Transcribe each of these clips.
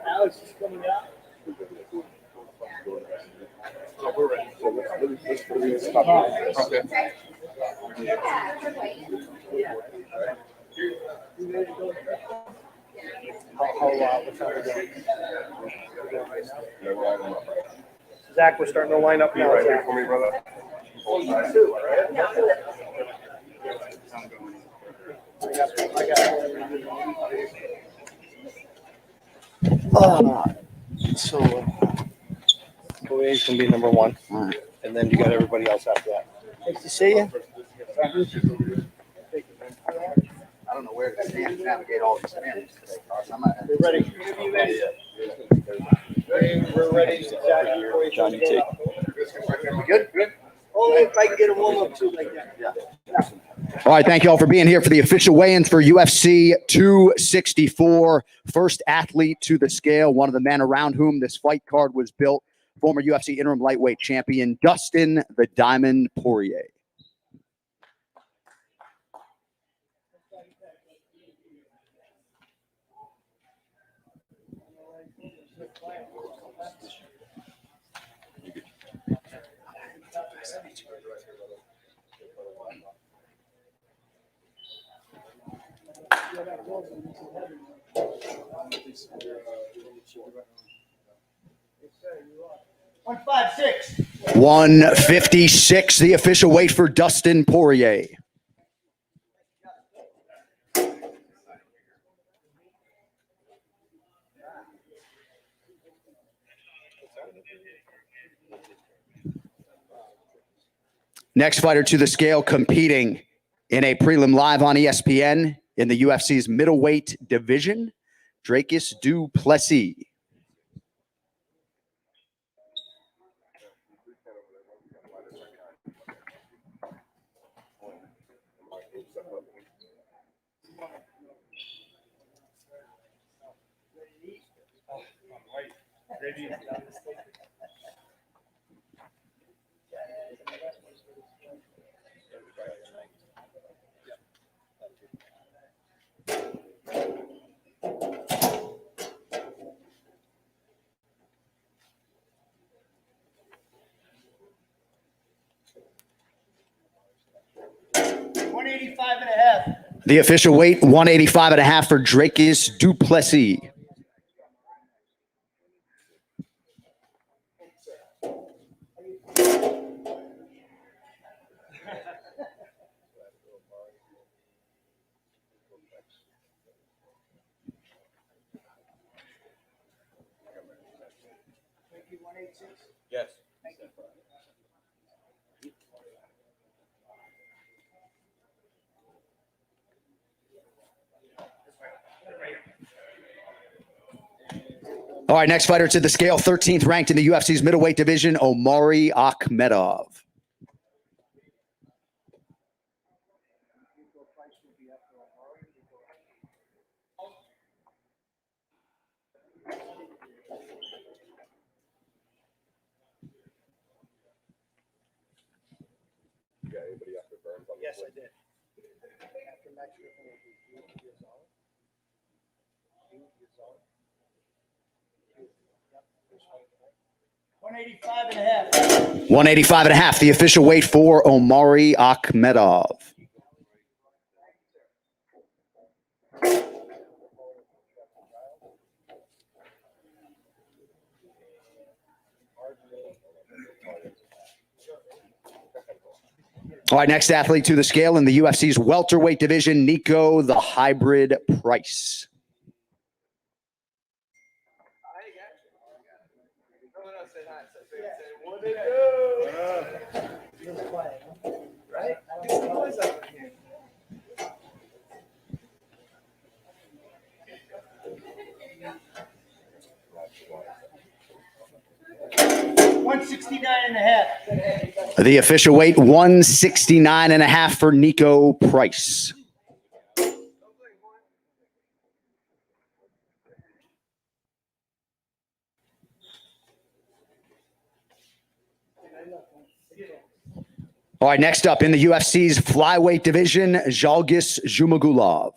Alex is coming out. We're ready. Zach, we're starting to line up now. Zach. For me, brother. So Poirier's gonna be number one, and then you got everybody else after that. Nice to see you. I don't know where to stand to navigate all these stands today, Carson. I'm not. We're ready. We're ready. Zach, John, you take. We good? Good. only if I can get a warm up too like that. Yeah. All right, thank you all for being here for the official weigh-ins for UFC 264. First athlete to the scale, one of the men around whom this fight card was built, former UFC interim lightweight champion Dustin the Diamond Poirier. One 156. 156, the official weight for Dustin Poirier. Next fighter to the scale, competing in a prelim live on ESPN in the UFC's middleweight division, Dracus du Plessis. The official weight, 185.5 for Dracus du Plessis. Yes. All right, next fighter to the scale, 13th ranked in the UFC's middleweight division, Omari Akhmedov. Yes, I did. 185.5. 185.5, the official weight for Omari Akhmedov. All right, next athlete to the scale in the UFC's welterweight division, Nico the Hybrid Price. The official weight, 169.5 for Nico Price. All right, next up in the UFC's flyweight division, Zhalgas Zhumagulov.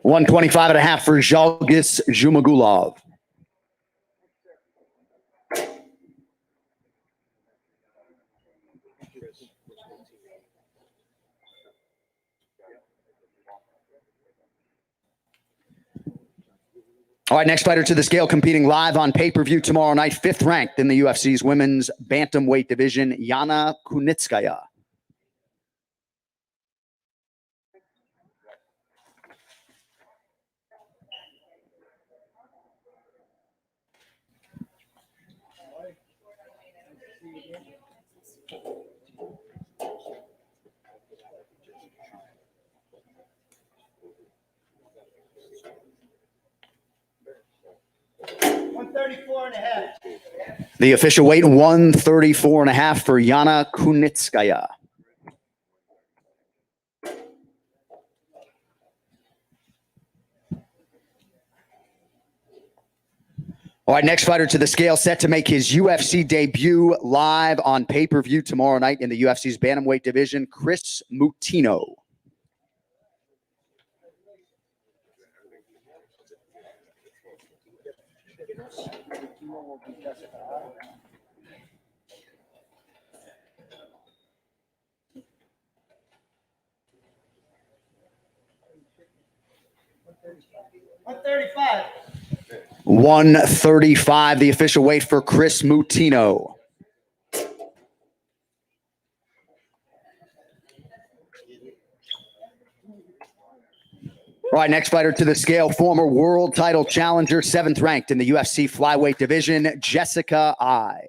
125.5 for Zhalgis Zhumagulov. All right, next fighter to the scale, competing live on pay-per-view tomorrow night, 5th ranked in the UFC's women's bantamweight division, Yana Kunitskaya. The official weight, 134.5 for Yana Kunitskaya. All right, next fighter to the scale, set to make his UFC debut live on pay-per-view tomorrow night in the UFC's bantamweight division, Chris Mutino. $135. 135, the official weight for Chris Mutino. All right, next fighter to the scale, former world title challenger, 7th ranked in the UFC flyweight division, Jessica Ai.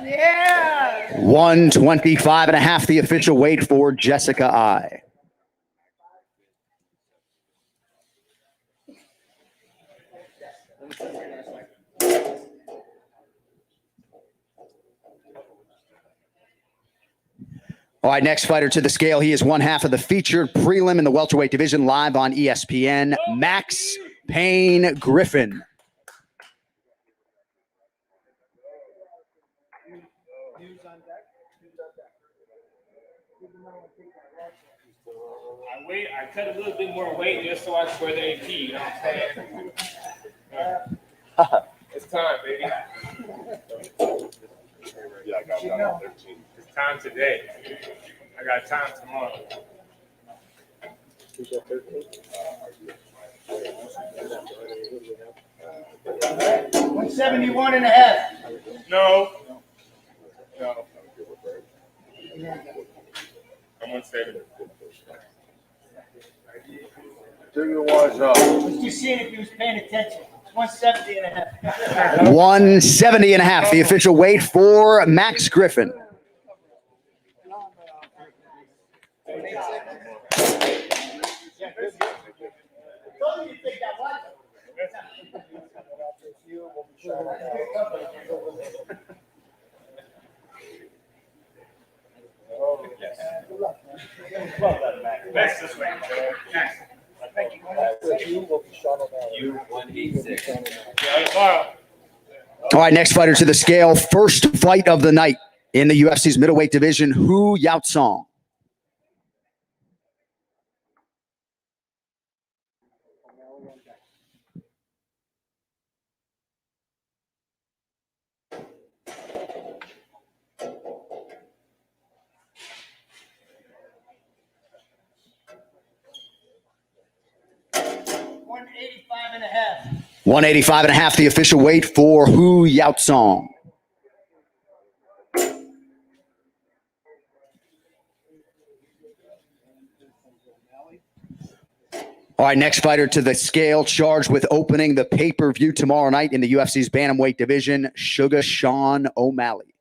Yeah. 125.5, the official weight for Jessica Ai. All right, next fighter to the scale. He is one half of the featured prelim in the welterweight division, live on ESPN, Max Payne Griffin. I cut a little bit more weight just so I can wear the AP, you know what I'm saying? Yeah. It's time, baby. Yeah, I got that on 13. It's time today. I got time tomorrow. 171.5. No. No. I'm 170. Take your watch off. Let's just see if he was paying attention. 170.5. 170.5, the official weight for Max Griffin. Next this way. Next. Thank you. You 186. All right, next fighter to the scale, first fight of the night in the UFC's middleweight division, Hu Yaotsong. $185.5. 185.5, the official weight for Hu Yaotsong. All right, next fighter to the scale, charged with opening the pay-per-view tomorrow night in the UFC's bantamweight division, Sugar Sean O'Malley.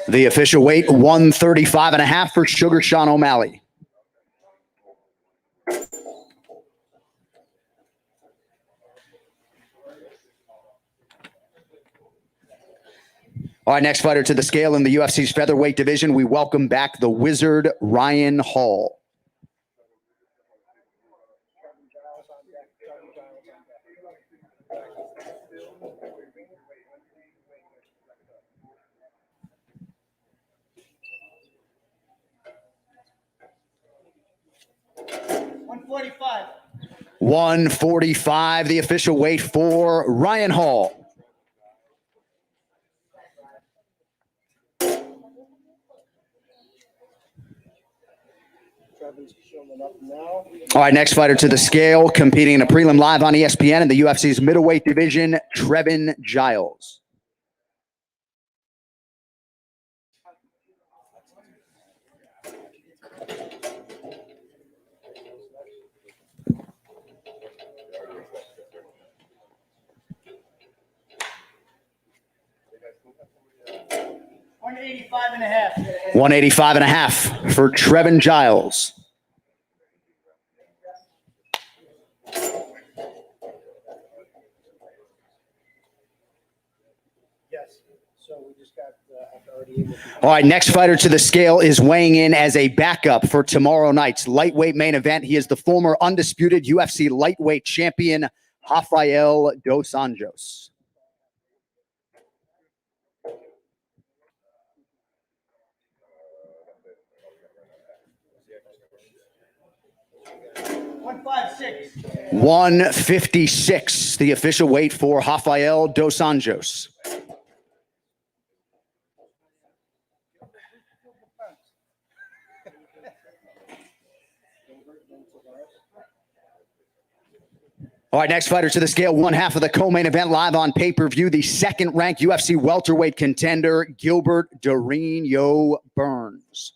The official weight, 135 and a half for Sugar Sean O'Malley. All right, next fighter to the scale in the UFC's featherweight division, we welcome back the Wizard, Ryan Hall. $145. 145, the official weight for Ryan Hall. Trevin's showing up now. All right, next fighter to the scale, competing in a prelim live on ESPN in the UFC's middleweight division, Trevin Giles. $185 and a half. 185 and a half for Trevin Giles. Yes. So we just got already. All right, next fighter to the scale is weighing in as a backup for tomorrow night's lightweight main event. He is the former undisputed UFC lightweight champion, Rafael Dos Anjos. $156. 156, the official weight for Rafael Dos Anjos. All right, next fighter to the scale, one half of the co-main event live on pay-per-view, the second-ranked UFC welterweight contender, Gilbert Durinho Burns.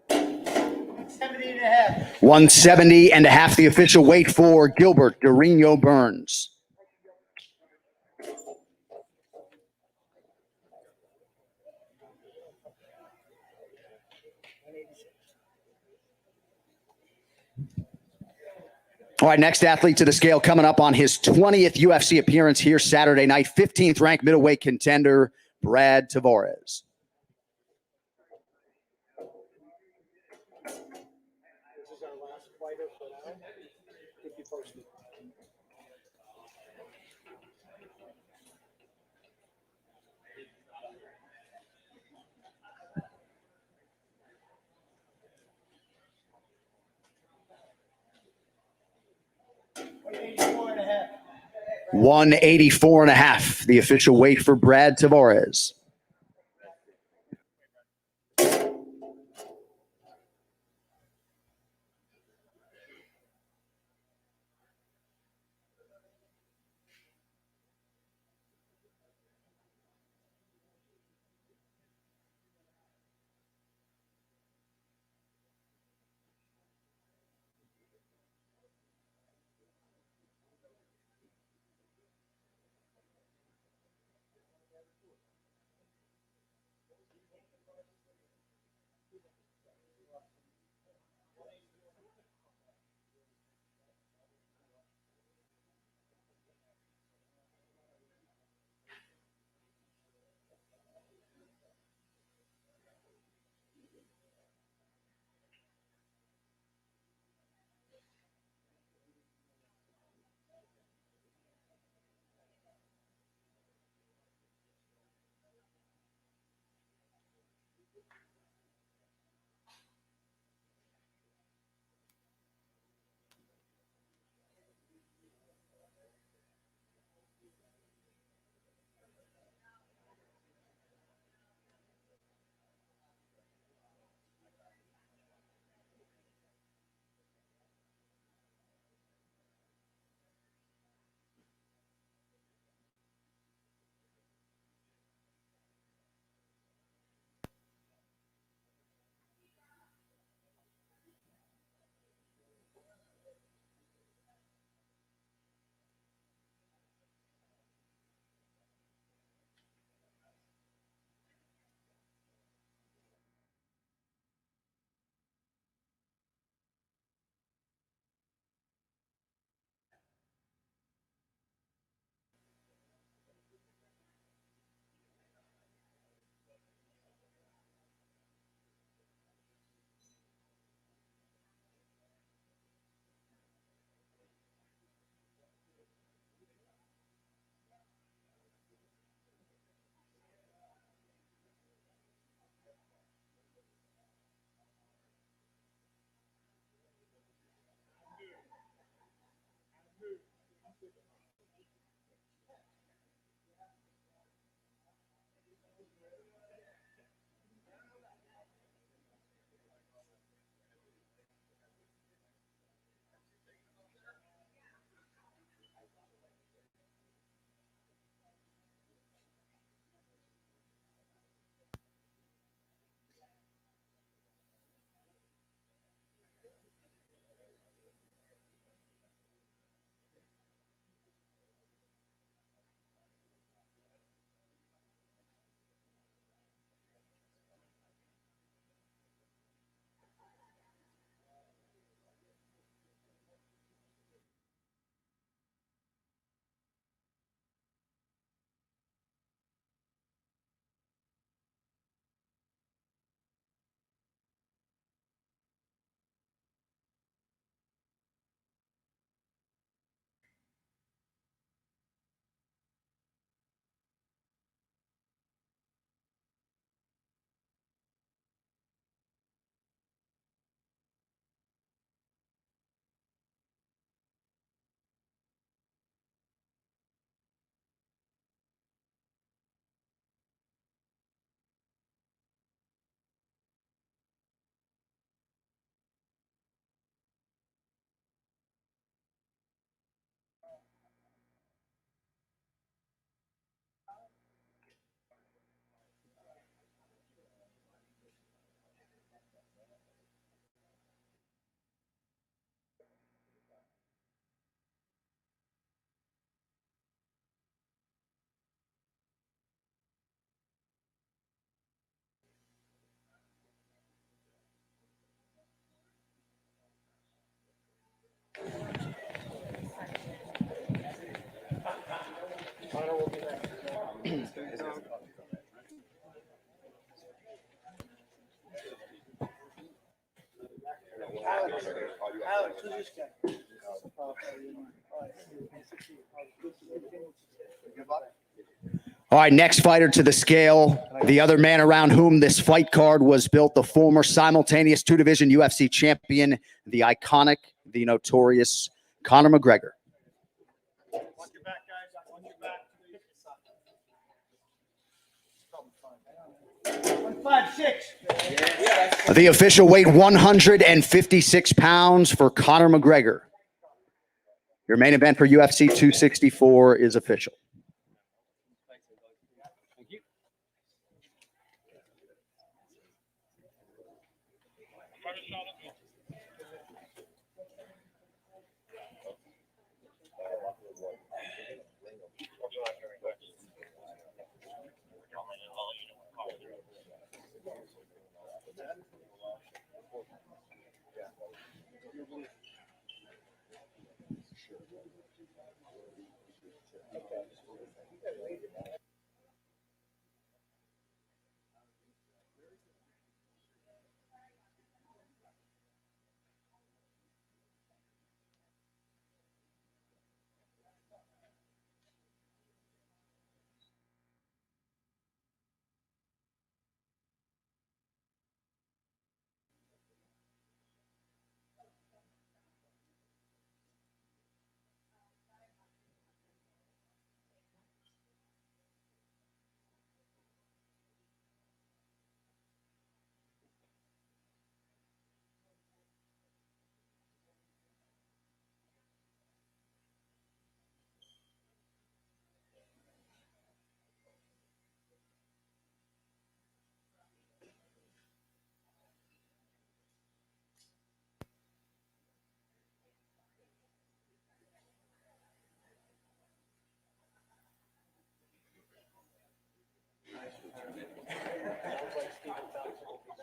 $170 and a half. 170 and a half, the official weight for Gilbert Durinho Burns. All right, next athlete to the scale coming up on his 20th UFC appearance here Saturday night, 15th ranked middleweight contender, Brad Tavares. This is our last fighter for now. Keep you posted. $184 and a half. 184 and a half, the official weight for Brad Tavares. This guy. All right, next fighter to the scale, the other man around whom this fight card was built, the former simultaneous two-division UFC champion, the iconic, the notorious Conor McGregor. Watch your back, guys. Watch your back, please. 156. The official weight, 156 pounds for Conor McGregor. Your main event for UFC 264 is official.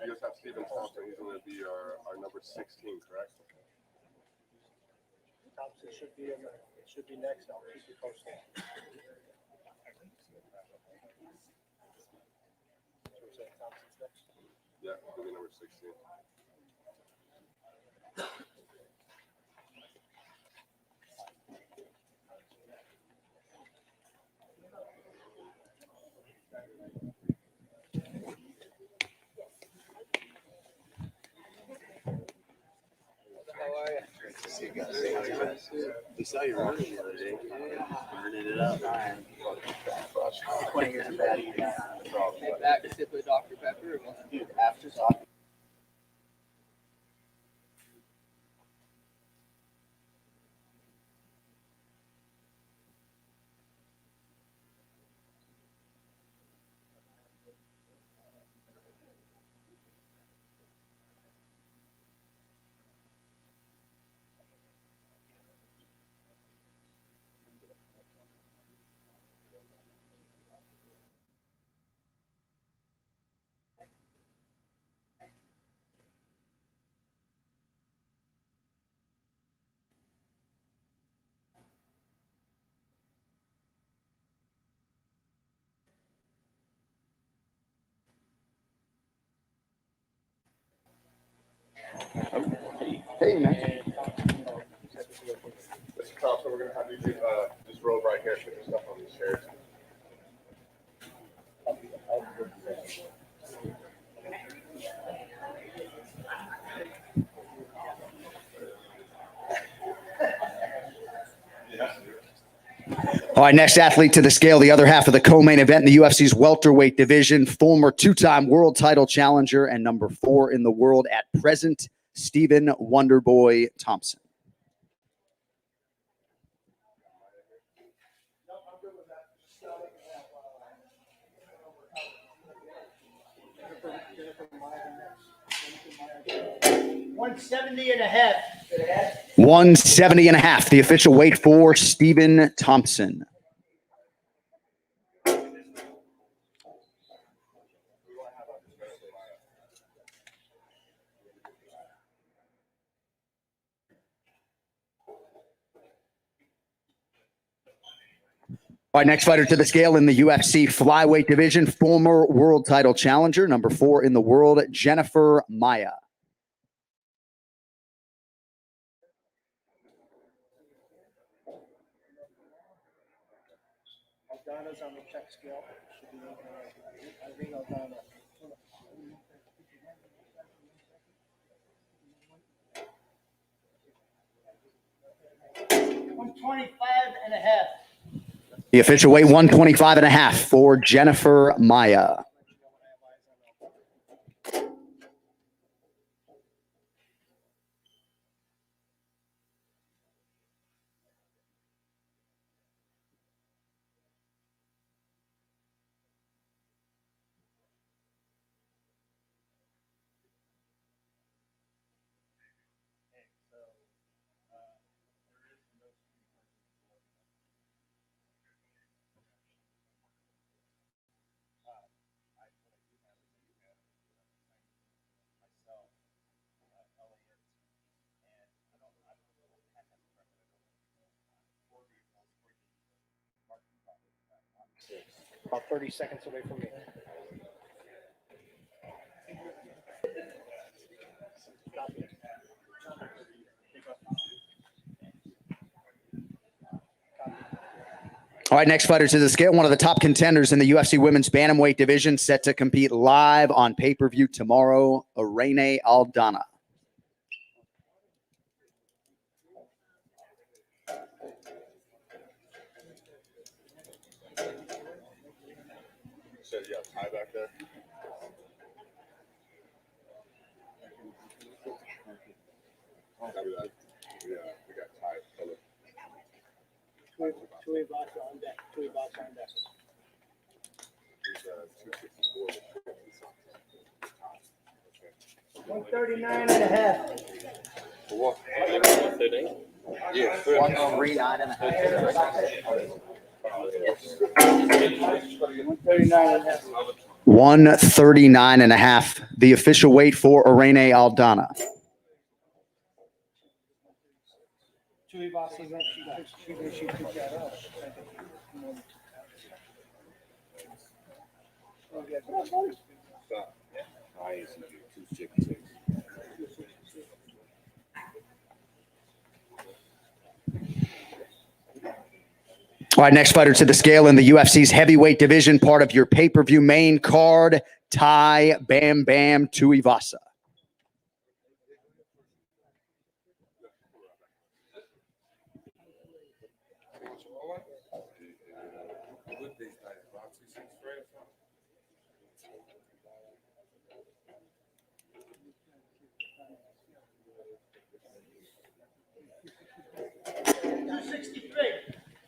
So you guys have Stephen Thompson. He's going to be our number 16, correct? Thompson should be next. I'll keep you posted. Thompson's next. Yeah, he'll be number 16. We saw you running the other day. Burning it up. 20 years of bad eating. Take back a sip of Dr. Pepper. Dude, after soccer. Hey, man. Mr. Thompson, we're going to have you do this robe right here. Put your stuff on these chairs. All right, next athlete to the scale, the other half of the co-main event in the UFC's welterweight division, former two-time world title challenger and number 4 in the world at present, Stephen Wonderboy Thompson. $170 and a half. 170 and a half, the official weight for Stephen Thompson. All right, next fighter to the scale in the UFC flyweight division, former world title challenger, number 4 in the world, Jennifer Maia. Aldana's on the check scale. Should be Irene Aldana. 125.5. The official weight 125.5 for Jennifer Maya. About 30 seconds away from me. All right, next fighter to the scale, one of the top contenders in the UFC women's bantamweight division, set to compete live on pay-per-view tomorrow, Irene Aldana. Said you got tie back there. Copy that. Yeah, we got tie color. Two box on deck. Two box on deck. He's 264. 139.5. For what? Yeah, 139.5. 139.5. 139.5, the official weight for Irene Aldana. Two boxes. She took that out. All right, next fighter to the scale in the UFC's heavyweight division, part of your pay-per-view main card, Tai Bam Bam Tuivasa.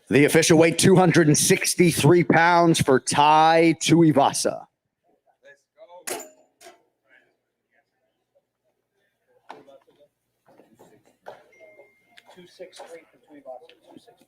The official weight 263 pounds for Tai Tuivasa. 263 for two boxes. 263.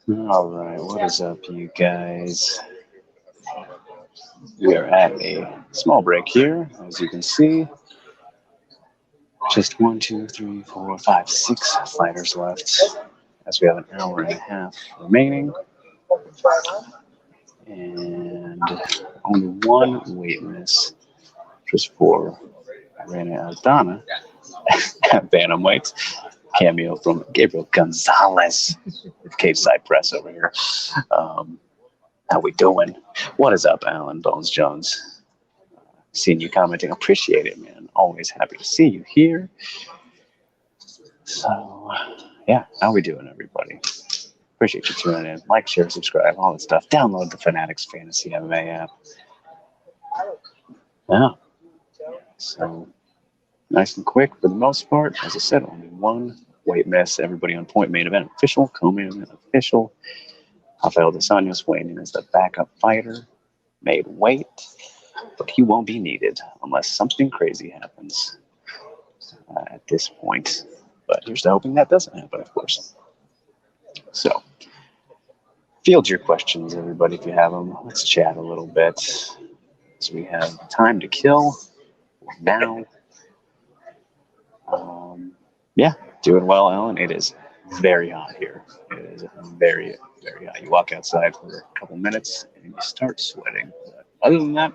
All right, what is up, you guys? We are at a small break here, as you can see. Just 1, 2, 3, 4, 5, 6 fighters left, as we have an hour and a half remaining. And only one weight miss, just for Irene Aldana at bantamweight. Cameo from Gabriel Gonzalez with cage side press over here. How we doing? What is up, Alan Bones Jones? Seeing you commenting, appreciate it, man. Always happy to see you here. So, yeah, how we doing, everybody? Appreciate you tuning in. Like, share, subscribe, all that stuff. Download the Fanatics Fantasy MMA app. Yeah. So, nice and quick for the most part. As I said, only one weight miss. Everybody on point. Main event official. Co-main event official. Rafael Dos Anjos weighing in as the backup fighter. Made weight. But he won't be needed unless something crazy happens at this point. But here's to hoping that doesn't happen, of course. So, field your questions, everybody, if you have them. Let's chat a little bit. So we have time to kill now. Yeah, doing well, Alan. It is very hot here. It is very, very hot. You walk outside for a couple minutes and you start sweating. But other than that,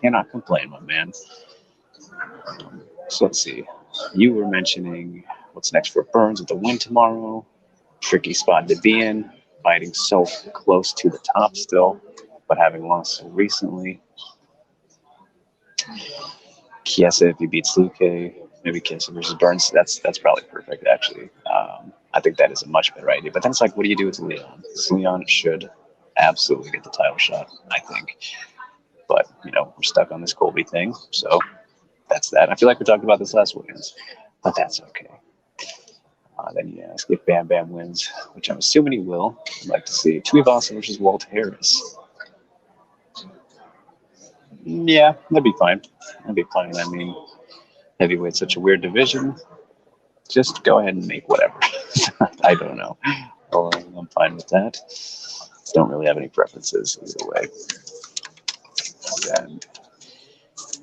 cannot complain, my man. So let's see. You were mentioning what's next for Burns with the win tomorrow. Tricky spot to be in. Fighting so close to the top still, but having lost so recently. Chiesa, if he beats Luque, maybe Chiesa versus Burns. That's probably perfect, actually. I think that is a much better idea. But then it's like, what do you do with Leon? Leon should absolutely get the title shot, I think. But, we're stuck on this Colby thing, so that's that. I feel like we talked about this last weekend, but that's okay. Then you ask if Bam Bam wins, which I'm assuming he will. I'd like to see Tuivasa versus Walt Harris. Yeah, that'd be fine. That'd be fine. I mean, heavyweight's such a weird division. Just go ahead and make whatever. I don't know. I'm fine with that. Don't really have any preferences either way. And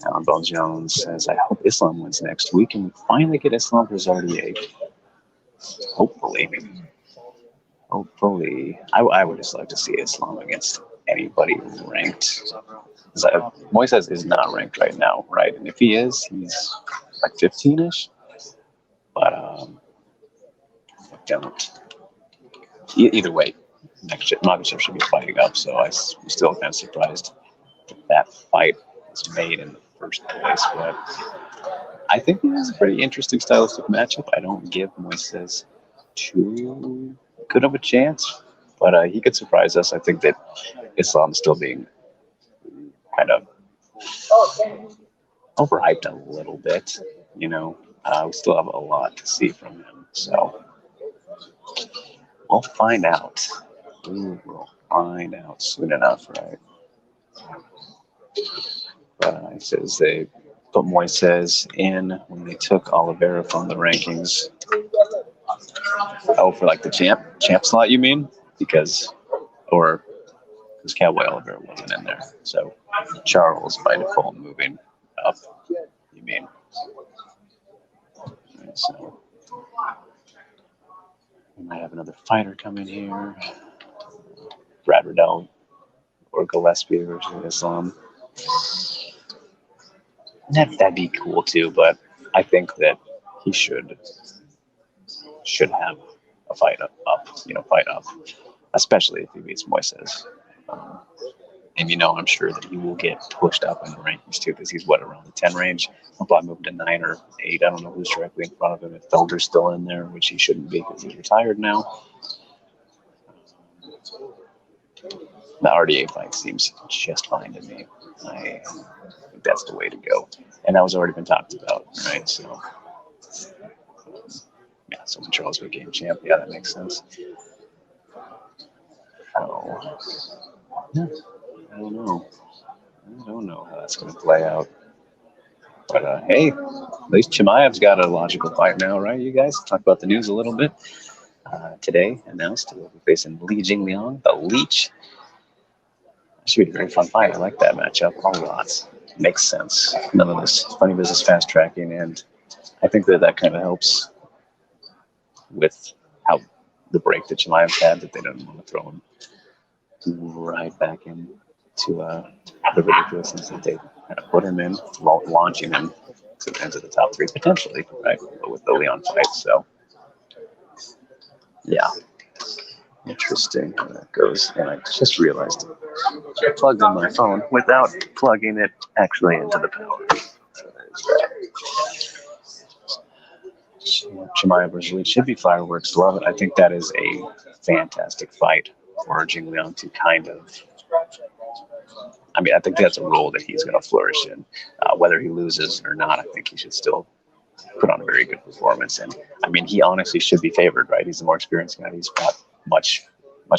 Alan Bones Jones says, I hope Islam wins next week and we finally get Islam versus RDA. Hopefully. I would just like to see Islam against anybody ranked. Moises is not ranked right now, right? And if he is, he's like 15-ish. But I don't. Either way, Makhachev should be fighting up. So I'm still kind of surprised that fight was made in the first place. But I think it is a pretty interesting stylistic matchup. I don't give Moises too good of a chance, but he could surprise us. I think that Islam still being kind of overhyped a little bit. We still have a lot to see from him. So we'll find out. We will find out soon enough, right? It says they put Moises in when they took Oliveira from the rankings. Oh, for like the champ slot, you mean? Because Cowboy Oliveira wasn't in there. So Charles by default moving up, you mean? Right, so we might have another fighter coming here. Brad Riddell or Gillespie versus Islam. That'd be cool too, but I think that he should have a fight up, especially if he beats Moises. And I'm sure that he will get pushed up in the rankings too, because he's around the 10 range. He'll probably move to 9 or 8. I don't know who's directly in front of him. If Felder's still in there, which he shouldn't be because he's retired now. The RDA fight seems just fine to me. I think that's the way to go. And that was already been talked about, right? So, yeah, so when Charles became champ, yeah, that makes sense. Oh, yeah, I don't know how that's going to play out. But hey, at least Chimaev's got a logical fight now, right? You guys talk about the news a little bit. Today announced we'll be facing Li Jingliang, the Leech. Should be a very fun fight. I like that matchup a lot. Makes sense. None of this funny business fast tracking, and I think that kind of helps with how the break that Chimaev's had, that they don't want to throw him right back into the ridiculousness that they kind of put him in, launching him into the top three potentially, right? With the Leon fight. So, yeah, interesting how that goes. And I just realized I plugged in my phone without plugging it actually into the power. So there's that. Chimaev versus Lee should be fireworks. Love it. I think that is a fantastic fight for Jingliang to kind of. I mean, I think that's a role that he's going to flourish in. Whether he loses or not, I think he should still put on a very good performance. And I mean, he honestly should be favored, right? He's the more experienced guy. He's got much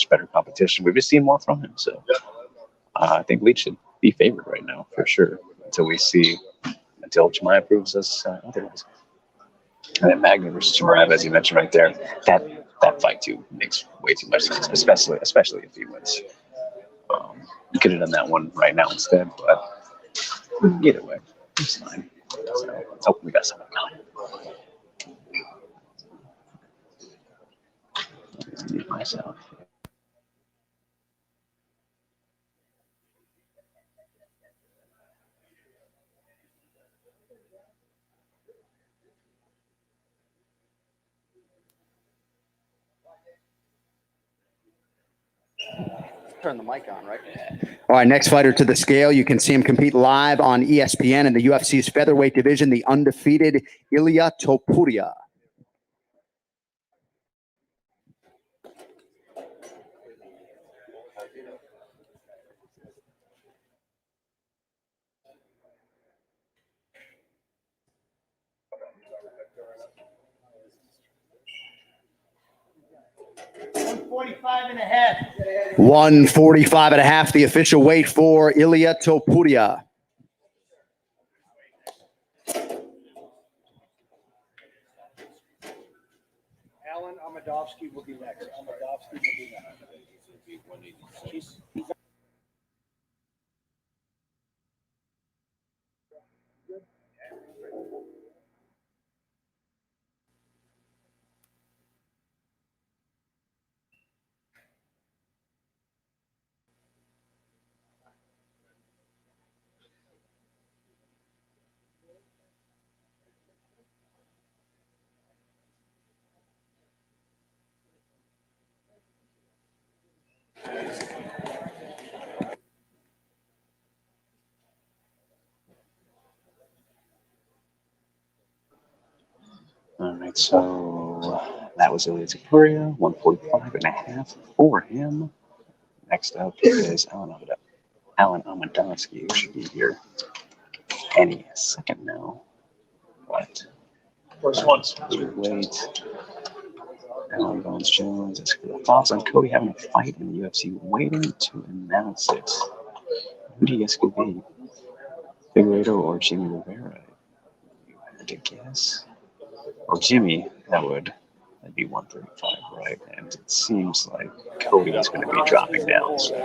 better competition. We've just seen more from him. So I think Leach should be favored right now for sure until Chimaev proves us otherwise. And then Magny versus Chimaev, as you mentioned right there, that fight too makes way too much sense, especially if he wins. You could have done that one right now instead, but either way, it's fine. So, we got something coming. Let me mute myself. Turn the mic on, right? All right, next fighter to the scale. You can see him compete live on ESPN in the UFC's featherweight division, the undefeated Ilia Topuria. And a half. 145 and a half, the official weight for Ilia Topuria. Alan Amadovsky will be next. Amadovsky will be next. He's All right, so that was Ilia Topuria, 145 and a half for him. Next up is Alan Amadovsky, who should be here any second now. But First one. wait. Alan Bones Jones. Thoughts on Cody having a fight in the UFC? Waiting to announce it. Who do you guess could be? Figueiredo or Jimmy Rivera? You had to guess. Or Jimmy, that'd be 135, right? And it seems like Cody is going to be dropping down. So,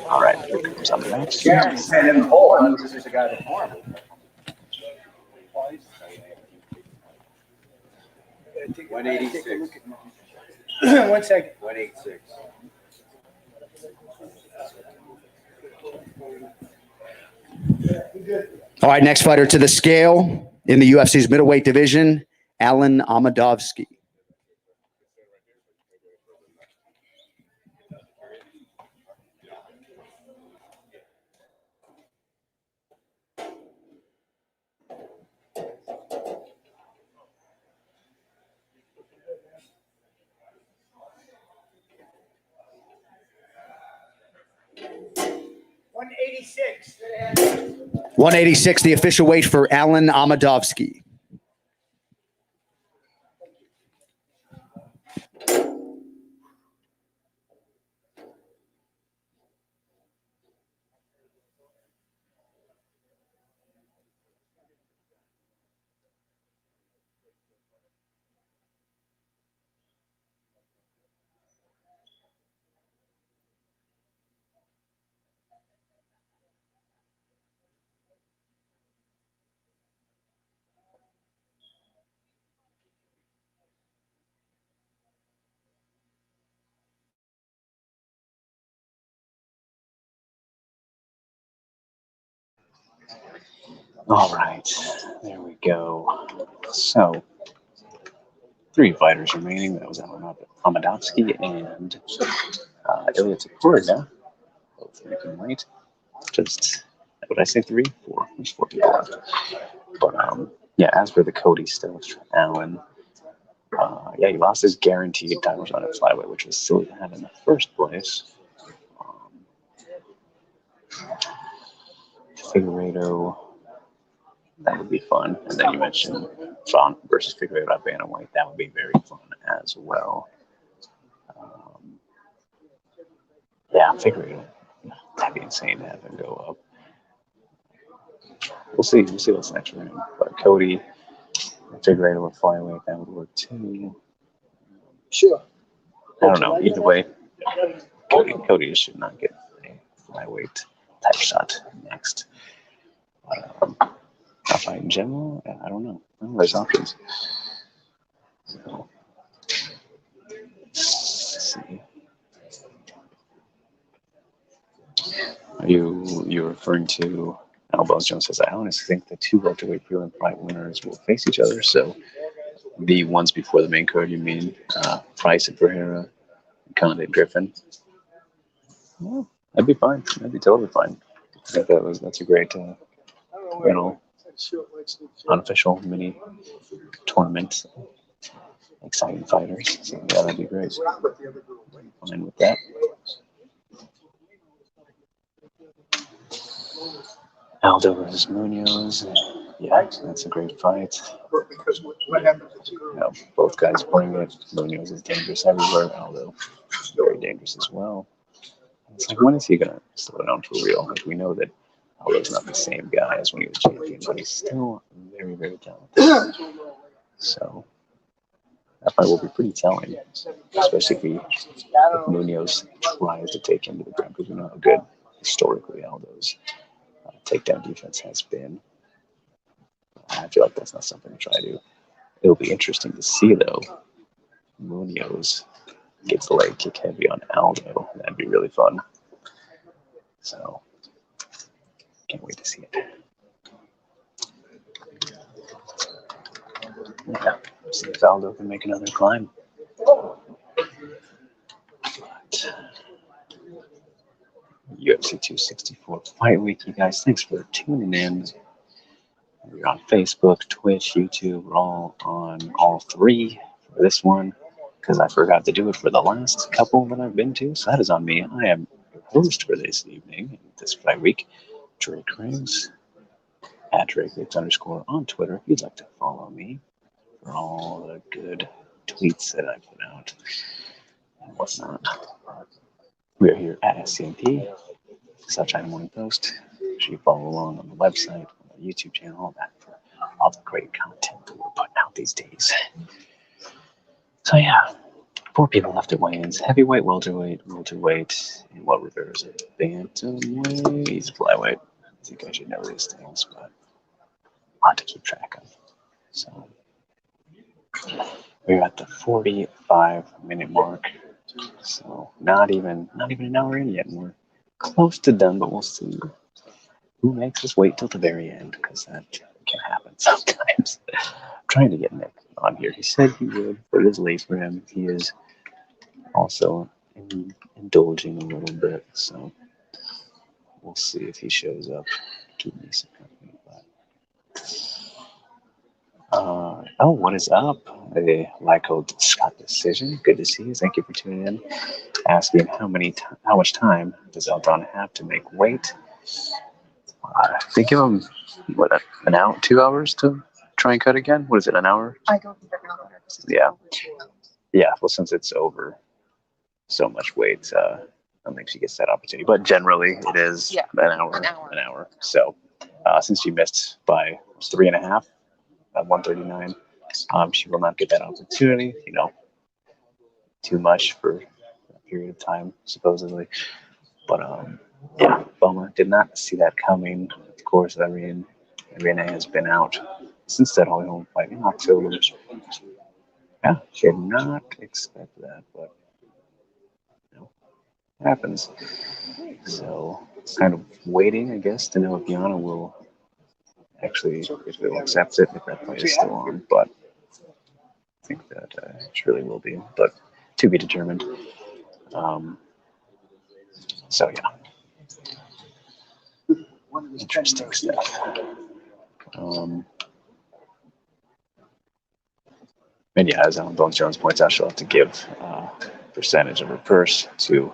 all right, here comes Amadovsky. Yeah, he said in the hole. I was just a guy before him. take 186. a look at mine. 1 second. 186. All right, next fighter to the scale in the UFC's middleweight division, Alan Amadovsky. $186. 186, the official weight for Alan Amadovsky. All right, there we go. So, 3 fighters remaining. That was Amadovsky and Ilya Topuria, both making weight. Just, what did I say, 3? 4. There's 4 people left. But, yeah, as for the Cody stuff, Allen, yeah, he lost his guaranteed title shot at flyweight, which was silly to have in the first place. Figueiredo, that would be fun. And then you mentioned Font versus Figueiredo at bantamweight. That would be very fun as well. Yeah, Figueiredo, that'd be insane to have him go up. We'll see. We'll see what's next for him. But Cody and Figueiredo with flyweight, that would work too. Sure. I don't know. Either way, Cody should not get a flyweight type shot next. A fight in general, I don't know. There's options. So, let's see. Are you referring to Alboz Jones says, I honestly think the 2 welterweight prelim fight winners will face each other. So the ones before the main card, you mean Price and Pereira, and Conde and Griffin? Well, that'd be fine. That'd be totally fine. I think that's a great unofficial mini tournament. Exciting fighters. So yeah, that'd be great. Fine with that. Aldo versus Munoz. Yeah, that's a great fight. Both guys bring it. Munoz is dangerous everywhere. Aldo very dangerous as well. It's like, when is he gonna slow down for real? Like, we know that Aldo's not the same guy as when he was champion, but he's still very, very talented. So that fight will be pretty telling, especially if Munoz tries to take him to the ground, because we know how good historically Aldo's takedown defense has been. I feel like that's not something to try to. It'll be interesting to see, though. Munoz gets the leg kick heavy on Aldo. That'd be really fun. So, can't wait to see it. Yeah, see if Aldo can make another climb. But, UFC 264 Fight Week, you guys. Thanks for tuning in. We're on Facebook, Twitch, YouTube. We're all on all 3 for this one, because I forgot to do it for the last couple that I've been to. So that is on me. I am your host for this evening, this Fight Week, Drake Riggs, at DrakeRiggs _ on Twitter. If you'd like to follow me for all the good tweets that I put out and whatnot. We are here at SCMP, South China Morning Post. Make sure you follow along on the website, on the YouTube channel, all that for all the great content that we're putting out these days. So yeah, 4 people left at weigh-ins: heavyweight, welterweight, and Will Rivera's a bantamweight. He's a flyweight. I think I should know these things, but a lot to keep track of. So we're at the 45-minute mark. So not even an hour in yet, and we're close to done, but we'll see who makes us wait till the very end, because that can happen sometimes. I'm trying to get Nick on here. He said he would, but it is late for him. He is also indulging a little bit, so we'll see if he shows up. Keep me some company. What is up? A Lyco Scott decision. Good to see you. Thank you for tuning in. Asking how much time does Eldon have to make weight? They give him an hour, 2 hours to try and cut again. What is it? An hour? I go for an hour. Yeah. Yeah. Well, since it's over so much weight, I don't think she gets that opportunity. But generally, it is an hour. So since she missed by 3.5 at 139. She will not get that opportunity. Too much for a period of time, supposedly. But yeah, bummer. Did not see that coming. Of course, Irene has been out since that Holly Holm fight in October. Yeah, did not expect that, but it happens. So kind of waiting, I guess, to know if Yana will actually, if he'll accept it, if that fight is still on. But I think that it surely will be, but to be determined. So yeah, interesting stuff. And yeah, as Alan Bones Jones points out, she'll have to give percentage of her purse to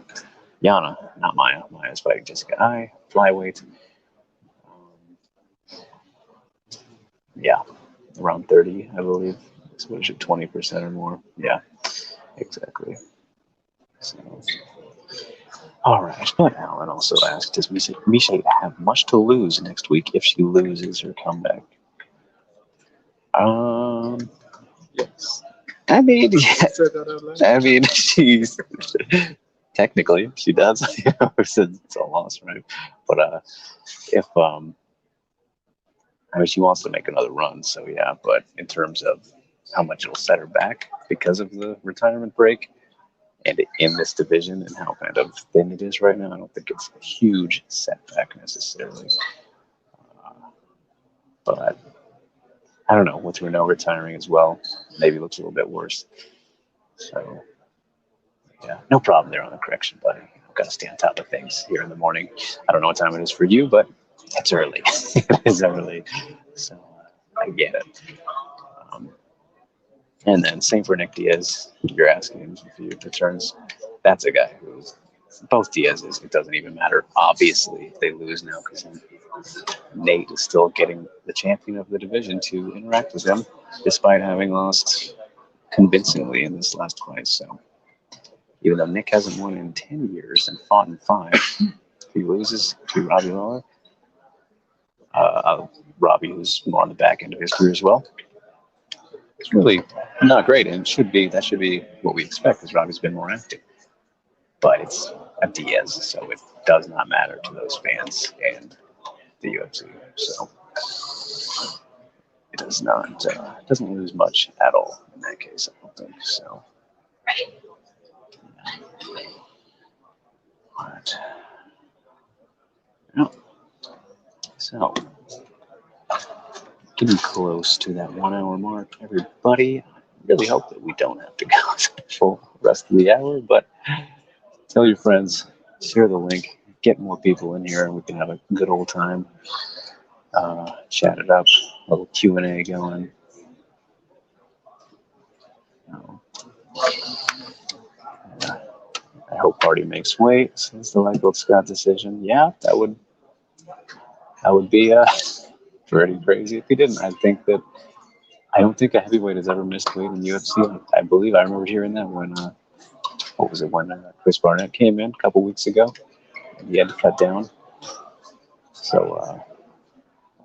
Yana, not Maya. Maya's fighting Jessica Ai, flyweight. Yeah, around 30, I believe. So what is it, 20% or more? Yeah, exactly. So, all right. But Alan also asked, does Misha have much to lose next week if she loses her comeback? Yes. I mean, yeah. Said that out loud. I mean, she's technically she does since it's a loss, right? But if I mean, she wants to make another run, so yeah. But in terms of how much it'll set her back because of the retirement break and in this division and how kind of thin it is right now, I don't think it's a huge setback necessarily. But I don't know, with Renault retiring as well, maybe it looks a little bit worse. So yeah, no problem there on the correction, buddy. I've got to stay on top of things here in the morning. I don't know what time it is for you, but it's early. It is early, so I get it. And then same for Nick Diaz. You're asking if he returns. That's a guy who's both Diaz's. It doesn't even matter. Obviously, if they lose now, because Nate is still getting the champion of the division to interact with him, despite having lost convincingly in this last fight. So even though Nick hasn't won in 10 years and fought in 5, if he loses to Robbie Lawler, Robbie, who's more on the back end of his career as well, it's really not great, and that should be what we expect, because Robbie's been more active. But it's a Diaz, so it does not matter to those fans and the UFC. So it does not doesn't lose much at all in that case, I don't think. So, but no. So getting close to that 1 hour mark, everybody. I really hope that we don't have to go the full rest of the hour, but tell your friends, share the link, get more people in here, and we can have a good old time. Chat it up, a little Q&A going. I hope Party makes weight since the Michael Scott decision. Yeah, that would be pretty crazy if he didn't. I don't think a heavyweight has ever missed weight in UFC. I believe I remember hearing that when when Chris Barnett came in a couple weeks ago. He had to cut down. So,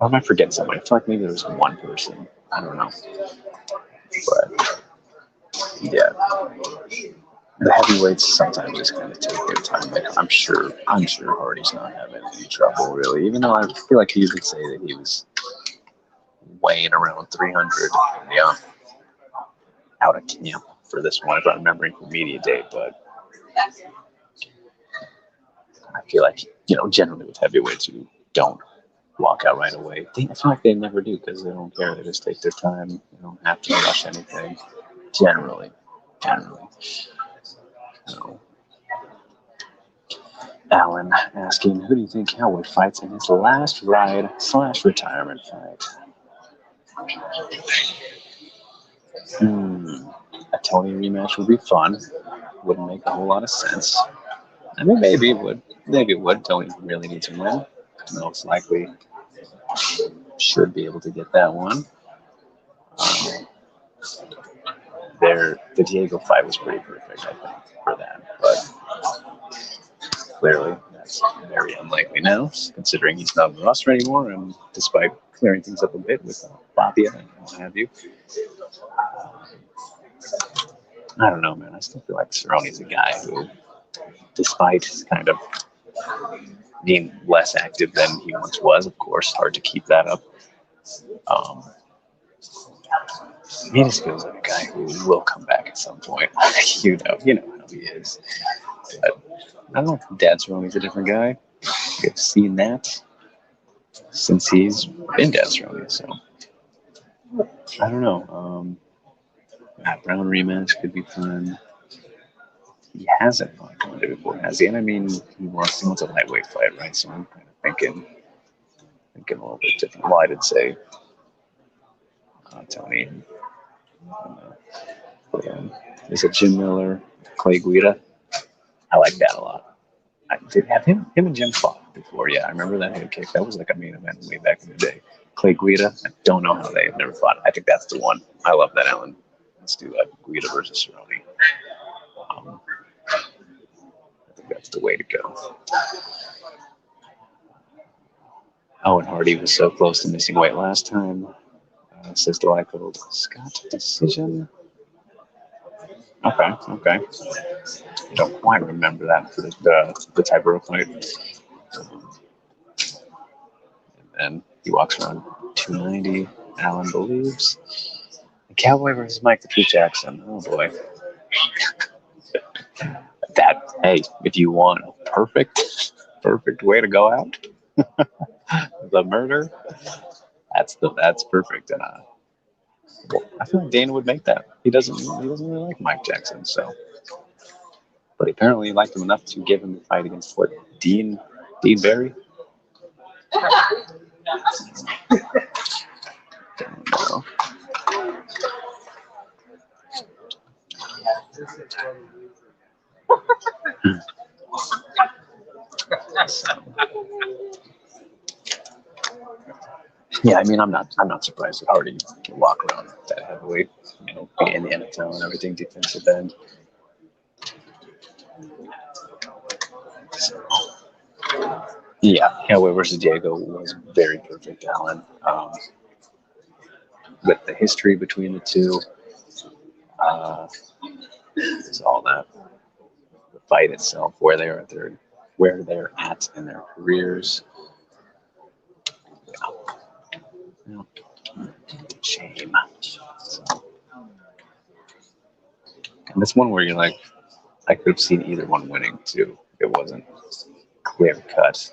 or am I forgetting somebody? I feel like maybe there was one person. I don't know. But yeah, the heavyweights sometimes just kind of take their time. Like I'm sure Hardy's not having any trouble really. Even though I feel like he would say that he was weighing around 300. Yeah, out of camp for this one, if I'm remembering from media day. But I feel like generally with heavyweights, you don't walk out right away. I feel like they never do because they don't care. They just take their time. They don't have to rush anything. Generally. So, Alan asking, who do you think Howard fights in his last ride/retirement fight? A Tony rematch would be fun. Wouldn't make a whole lot of sense. I mean, maybe it would. Tony really needs to win. Most likely should be able to get that one. The Diego fight was pretty perfect, I think, for that. But clearly, that's very unlikely now, considering he's not on the roster anymore, and despite clearing things up a bit with Fabia and what have you. I don't know, man. I still feel like Cerrone's a guy who, despite kind of being less active than he once was, of course, hard to keep that up. He just feels like a guy who will come back at some point. you know how he is. But I don't know. Dad Cerrone's a different guy. We've seen that since he's been to Cerrone, so I don't know. Matt Brown rematch could be fun. He hasn't fought Conde before, has he? And I mean, he wants a lightweight fight, right? So I'm kind of thinking a little bit different. Well, I did say Tony. Is it Jim Miller, Clay Guida? I like that a lot. I did have him and Jim fought before. Yeah, I remember that head kick. That was like a main event way back in the day. Clay Guida, I don't know how they've never fought. I think that's the one. I love that, Alan. Let's do Guida versus Cerrone. I think that's the way to go. Owen Hardy was so close to missing weight last time. Says Delico. Scott decision. Okay. I don't quite remember that for the Tybura fight. And then he walks around 290. Alan believes. Cowboy versus Mike the True Jackson. Oh boy. That, hey, if you want a perfect way to go out, the murder, that's perfect. And I feel like Dana would make that. He doesn't really like Mike Jackson, so. But apparently he liked him enough to give him the fight against what? Dean Barry? Don't know. Yeah, I mean, I'm not surprised that Hardy can walk around that heavyweight, be in the NFL and everything, defensive end. So, yeah, Cowboy versus Diego was very perfect, Alan. With the history between the two, it's all that. The fight itself, where they're at in their careers. Yeah. Shame. So, and this one where you're like, I could have seen either one winning too. It wasn't clear cut.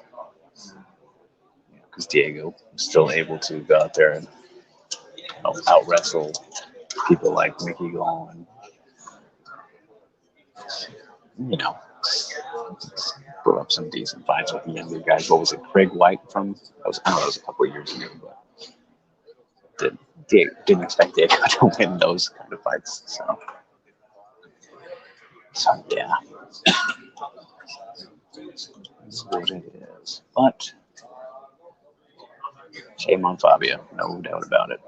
Because Diego was still able to go out there and out wrestle people like Mickey Gall and put up some decent fights with the younger guys. What was it, Craig White from? That was a couple of years ago, but didn't expect Diego to win those kind of fights. So yeah, that's what it is. But shame on Fabio, no doubt about it.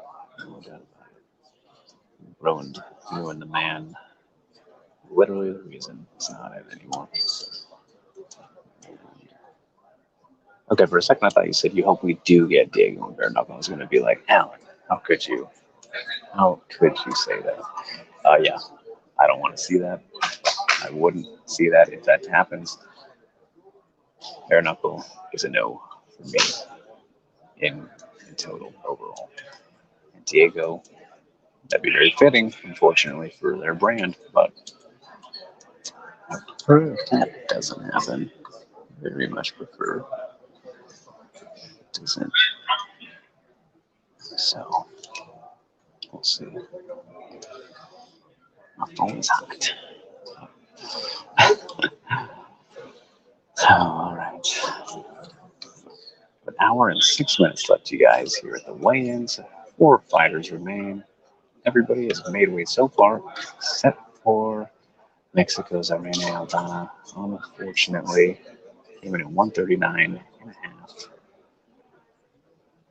Ruined the man. Literally the reason it's not it anymore. Okay, for a second I thought you said you hope we do get Diego and bare knuckle. I was going to be like, Alan, how could you say that? Yeah, I don't want to see that. I wouldn't see that if that happens. Bare knuckle is a no for me in total overall. And Diego, that'd be very fitting, unfortunately, for their brand, but if that doesn't happen, very much prefer it doesn't. So we'll see. My phone's hot. All right. An hour and 6 minutes left, you guys, here at the weigh-ins. 4 fighters remain. Everybody has made weight so far, except for Mexico's Irene Aldana. Unfortunately, came in at 139.5.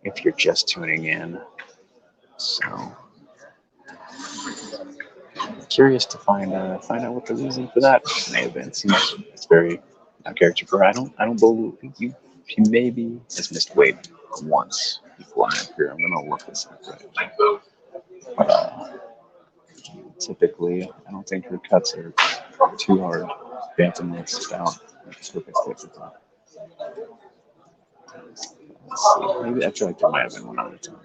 If you're just tuning in. So, I'm curious to find out what the reason for that may have been. It's very out of character for her. I don't believe you. She maybe has missed weight once before my career. I'm gonna look this up right now. But typically, I don't think her cuts are too hard. Bantamweight's about perfect fit for her. Let's see. Maybe I feel like there might have been one other time.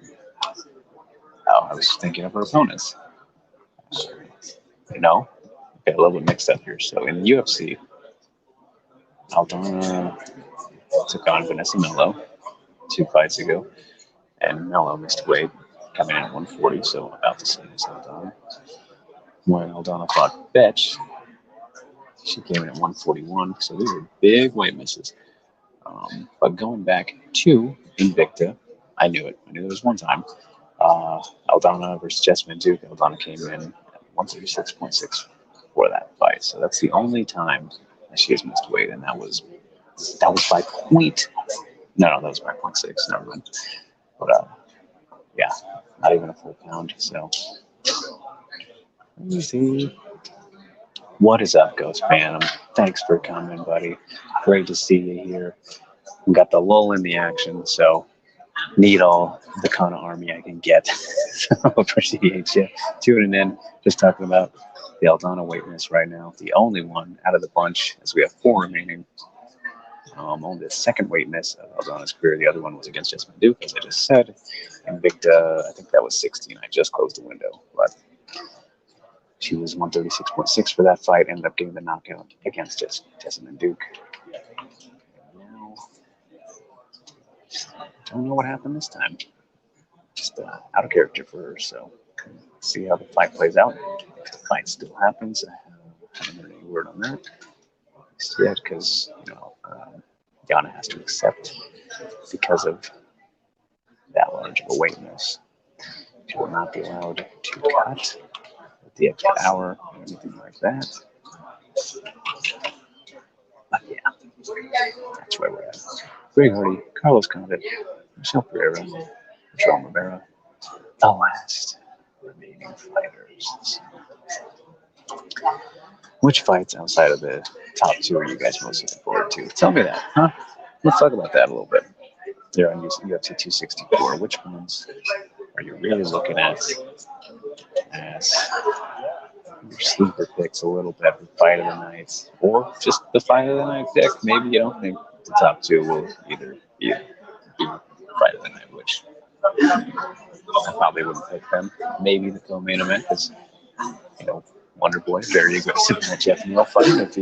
Oh, I was thinking of her opponents. No? Okay, a little bit mixed up here. So in the UFC, Aldana took on Vanessa Melo 2 fights ago. and Mello missed weight, coming in at 140, so about the same as Aldana. When Aldana fought Betch, she came in at 141, so these are big weight misses. But going back to Invicta, I knew it. I knew there was one time. Aldana versus Jessamine Duke. Aldana came in at 136.6 for that fight. So that's the only time that she has missed weight, and that was by point. No, that was by 0.6. Never mind. But yeah, not even a full pound. So let me see. What is up, Ghost Phantom? Thanks for coming, buddy. Great to see you here. We got the lull in the action, so need all the kind of army I can get. So appreciate you tuning in. Just talking about the Aldana weight miss right now. The only one out of the bunch, as we have 4 remaining. Only the second weight miss of Aldana's career. The other one was against Jessamine Duke, as I just said. Invicta, I think that was 16. I just closed the window, but she was 136.6 for that fight. Ended up getting the knockout against Jessamine Duke. Now, don't know what happened this time. Just out of character for her. So see how the fight plays out. If the fight still happens, I haven't heard any word on that yet, because Yana has to accept because of that large of a weight miss. She will not be allowed to cut at the extra hour or anything like that. But yeah, that's where we're at. Greg Hardy, Carlos Condit, Michelle Pereira, Michelle Rivera, the last remaining fighters. Which fights outside of the top 2 are you guys most looking forward to? Tell me that, huh? Let's talk about that a little bit. There on UFC 264. Which ones are you really looking at as your sleeper picks a little bit for fight of the night, or just the fight of the night pick? Maybe you don't think the top 2 will either be fight of the night, which I probably wouldn't pick them. Maybe the co-main event, because Wonder Boy very aggressive in that Jeff Neal fight. If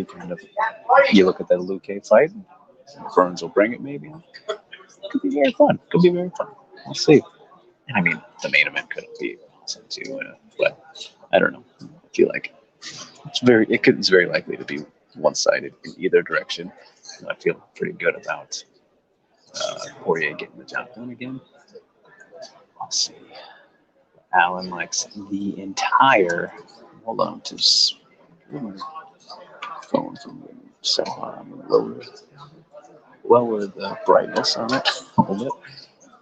you look at that Luke K fight, Burns will bring it. Maybe could be very fun. We'll see. I mean, the main event could be awesome too, but I don't know. I feel like it's very likely to be one-sided in either direction. I feel pretty good about Poirier getting the job done again. I'll see. Alan likes the entire. Hold on, just phone from so lower the brightness on it a little bit.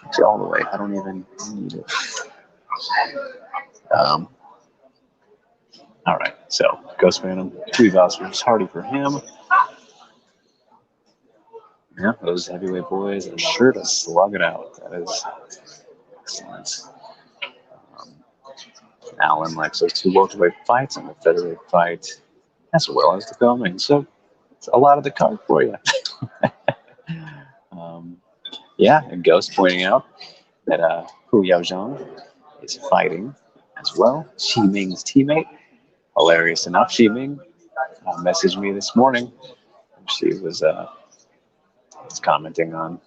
Actually, all the way. I don't even need it. All right, so Ghost Phantom, 2 Oscars, Hardy for him. Yeah, those heavyweight boys are sure to slug it out. That is excellent. Alan likes those 2 welterweight fights and the featherweight fight, as well as the filming. So it's a lot of the card for you. Yeah, and Ghost pointing out that Hu Yaozhang is fighting as well. Xi Ming's teammate. Hilarious enough, Xi Ming messaged me this morning. She was commenting on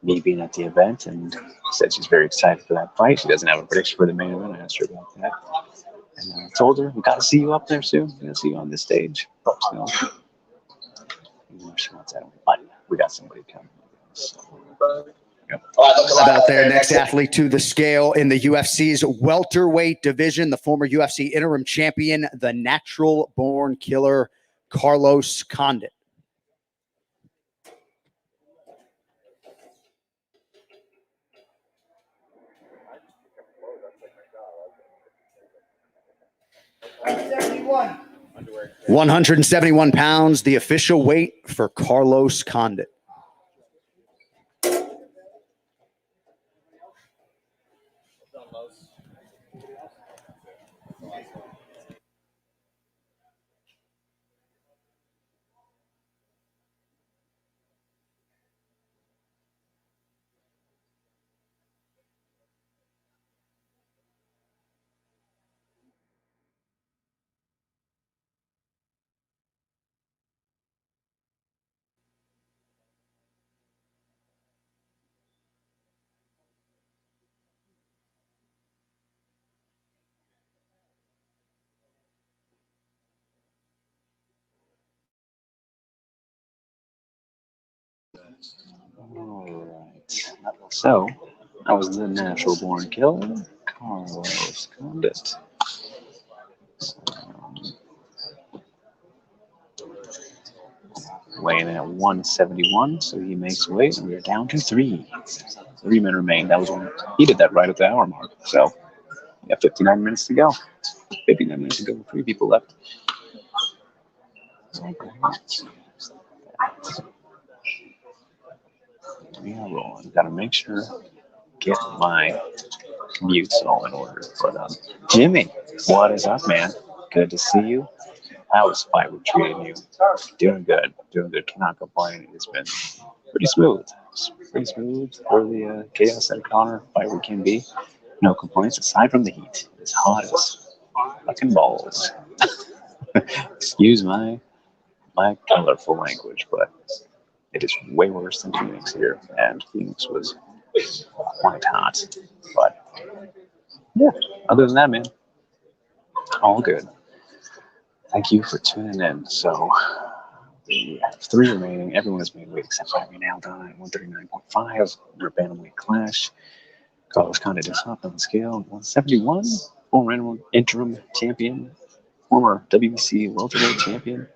me being at the event and said she's very excited for that fight. She doesn't have a prediction for the main event. I asked her about that. And I told her, we got to see you up there soon. We're going to see you on this stage. So, she wants that. But we got somebody coming. So, yep. About their next athlete to the scale in the UFC's welterweight division, the former UFC interim champion, the natural-born killer, Carlos Condit. $171. 171 pounds, the official weight for Carlos Condit. Alright. So, that was the natural born killer, Carlos Condit. Weighing in at 171, so he makes weight, and we're down to 3. 3 men remain. That was when he did that right at the hour mark. So, we got 59 minutes to go. 59 minutes to go. 3 people left. We are rolling. Got to make sure get my mutes all in order. But Jimmy, what is up, man? Good to see you. How was fight with treating you? Doing good. Doing good. Cannot complain. It's been pretty smooth. Pretty smooth for the Chaos and Connor fight we can be. No complaints aside from the heat. It's hot as fucking balls. Excuse my colorful language, but it is way worse than Phoenix here, and Phoenix was quite hot. But yeah, other than that, man, all good. Thank you for tuning in. So we have 3 remaining. Everyone has made weight except for me now, done at 139.5. We're bantamweight clash. Carlos Condit is up on the scale at 171. Former interim champion. Former WBC welterweight champion.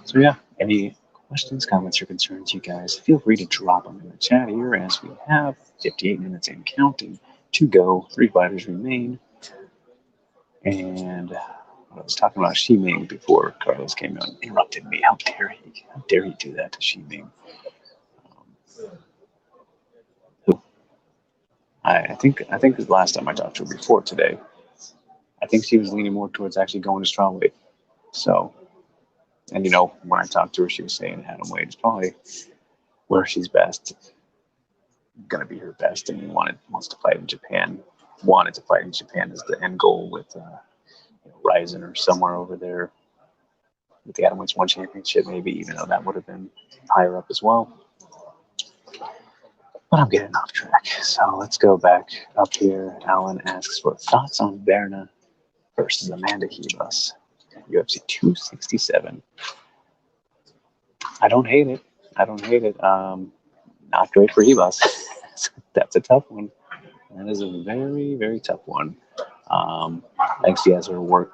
So yeah, any questions, comments, or concerns, you guys, feel free to drop them in the chat here as we have 58 minutes and counting to go. 3 fighters remain. And I was talking about Shi-Ming before Carlos came out and interrupted me. How dare he? How dare he do that to Shi-Ming? I think the last time I talked to her before today, I think she was leaning more towards actually going to strawweight. So, and you know, when I talked to her, she was saying atom weight is probably where she's best, gonna be her best, and wants to fight in Japan. Wanted to fight in Japan as the end goal with Ryzen or somewhere over there with the Atomweights 1 championship, maybe, even though that would have been higher up as well. But I'm getting off track. So let's go back up here. Alan asks for thoughts on Berna versus Amanda Ribas, UFC 267. I don't hate it. Not great for Ribas. That's a tough one. That is a very, very tough one. I think she has her work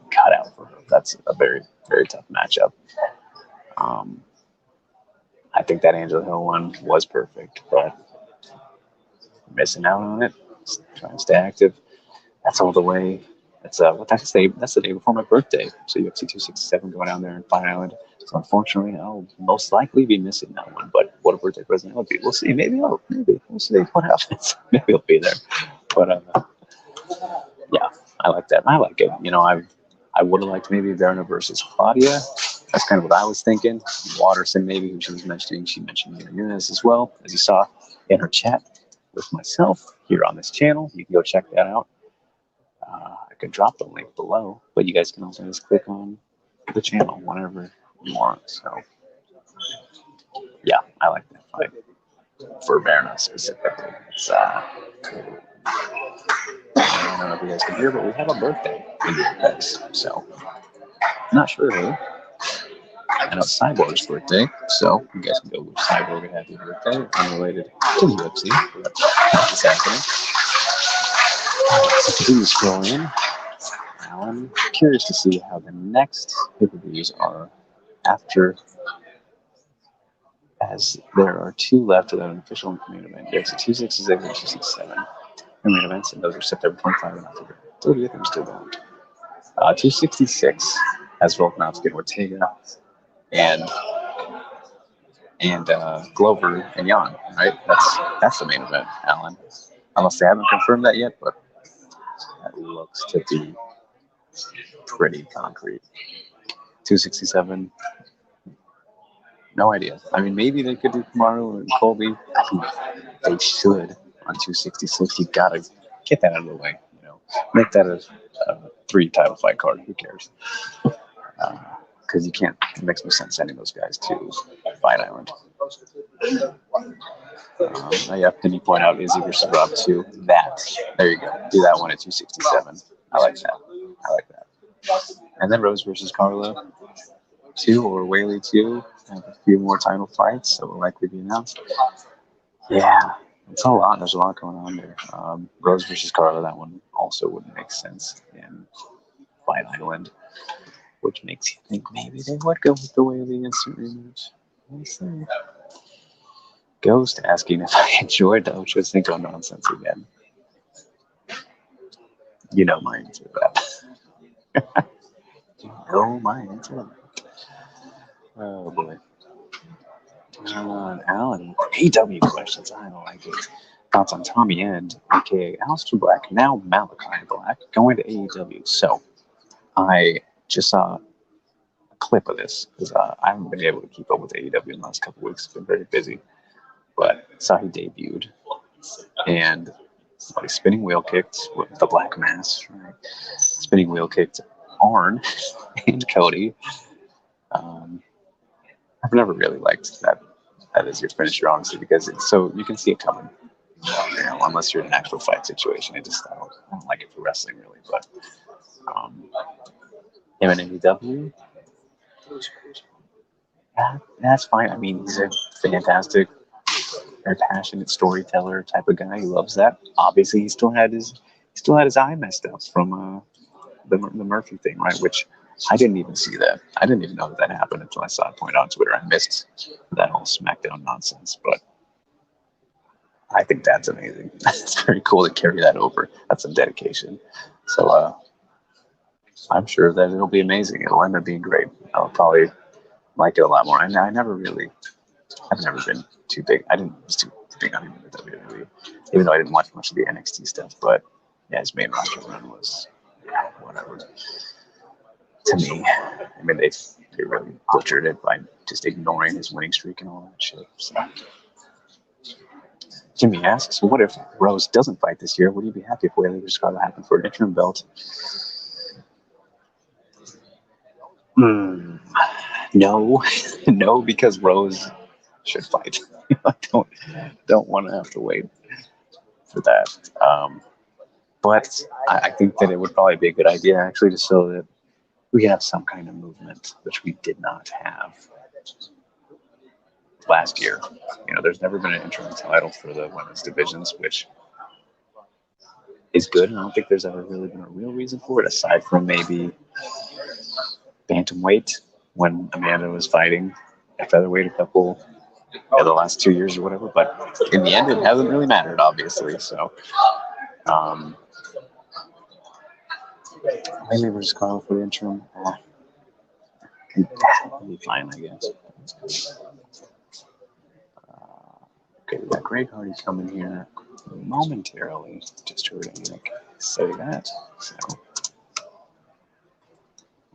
cut out for her. That's a very, very tough matchup. I think that Angela Hill one was perfect, but missing out on it. Trying to stay active. That's all the way. That's the day before my birthday. So UFC 267 going down there in Fire Island. So unfortunately, I'll most likely be missing that one. But what a birthday present that would be. We'll see. Maybe we'll see what happens. Maybe I'll be there. But yeah, I like that. I like it. You know, I would have liked maybe Verna versus Claudia. That's kind of what I was thinking. Watterson, maybe, who she was mentioning. She mentioned Mira Nunes as well, as you saw in her chat with myself here on this channel. You can go check that out. I could drop the link below, but you guys can also just click on the channel whenever you want. So, yeah, I like that fight for Verna specifically. It's, I don't know if you guys can hear, but we have a birthday in the US, so not sure who. I know it's Cyborg's birthday, so you guys can go wish Cyborg a happy birthday, unrelated to the UFC. That's happening. So continue scrolling. Now I'm curious to see how the next pay-per-views are after, as there are 2 left without an official main event. There's a 266 and 267 main events, and those are September 25 and October 30th. I'm still going. 266 has Volkanovski and Ortega and Glover and Jan, right? That's the main event, Alan. Unless they haven't confirmed that yet, but that looks to be pretty concrete. 267. No idea. I mean, maybe they could do Kamaru and Colby. I think they should on 266. You gotta get that out of the way. You know, make that a 3-title fight card. Who cares? Because you can't. It makes no sense sending those guys to Fight Island. Yeah, can you point out Izzy versus Rob 2? There you go. Do that one at 267. I like that. And then Rose versus Carla 2 or Whaley 2 have a few more title fights, so will likely be announced. Yeah, it's a lot. There's a lot going on there. Rose versus Carla, that one also wouldn't make sense in Fight Island, which makes you think maybe they would go with the way of the instant rematch. We'll see. Ghost asking if I enjoyed the Ocho Cinco nonsense again. You know my answer to that. You know my answer to that. Oh boy. Alan, AW questions. I don't like it. Thoughts on Tommy End, aka Aleister Black, now Malachi Black, going to AEW. So I just saw a clip of this because I haven't been able to keep up with AEW in the last couple of weeks. Been very busy, but saw he debuted and he spinning wheel kicked with the black mass, right? Spinning wheel kicked Arn and Cody. I've never really liked that. That is your finisher, honestly, because it's so you can see it coming. You know, unless you're in an actual fight situation, I don't like it for wrestling really. But him and AEW, that's fine. I mean, he's a fantastic, very passionate storyteller type of guy. He loves that. Obviously, he still had his eye messed up from the Murphy thing, right? Which I didn't even see that. I didn't even know that happened until I saw it point out on Twitter. I missed that whole SmackDown nonsense, but I think that's amazing. It's very cool to carry that over. That's some dedication. So I'm sure that it'll be amazing. It'll end up being great. I'll probably like it a lot more. I've never been too big. I didn't was too big on him in the WWE, even though I didn't watch much of the NXT stuff. But yeah, his main roster run was whatever. To me, I mean, they really butchered it by just ignoring his winning streak and all that shit. So. Jimmy asks, what if Rose doesn't fight this year? Would you be happy if Whaley versus Carla happened for an interim belt? No, no, because Rose should fight. I don't want to have to wait for that. But I think that it would probably be a good idea, actually, just so that we have some kind of movement, which we did not have last year. You know, there's never been an interim title for the women's divisions, which is good. And I don't think there's ever really been a real reason for it, aside from maybe bantamweight when Amanda was fighting at featherweight a couple of the last 2 years or whatever. But in the end, it hasn't really mattered, obviously. So, Maybe versus Carl for the interim. That'll be fine, I guess. Okay, we got Greg Hardy coming here momentarily. Just heard him say that. So,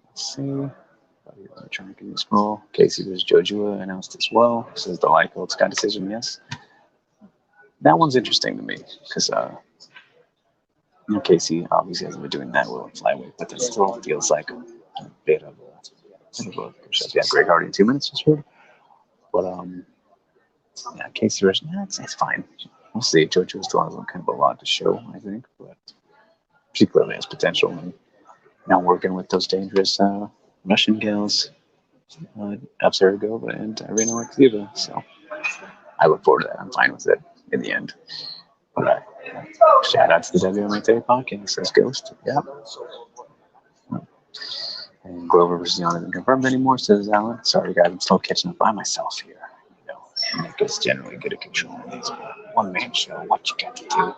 let's see. I'm trying to scroll. Casey versus Jojua announced as well. Says the Lyko Scott decision, yes. That one's interesting to me because Casey obviously hasn't been doing that well in flyweight, but that still feels like a bit of a push-up. Yeah, Greg Hardy in 2 minutes, just heard. But yeah, Casey versus it's fine. We'll see. JoJo still has kind of a lot to show, I think, but she clearly has potential. And now working with those dangerous Russian gals, Absaragova and Irina Alexeyeva. So I look forward to that. I'm fine with it in the end. But shout out to the WMA podcast, says Ghost. Yep. And Glover versus Yana isn't confirmed anymore, says Alan. Sorry, guys, I'm still catching up by myself here. You know, Nick is generally good at controlling these one-man show. What you got to do?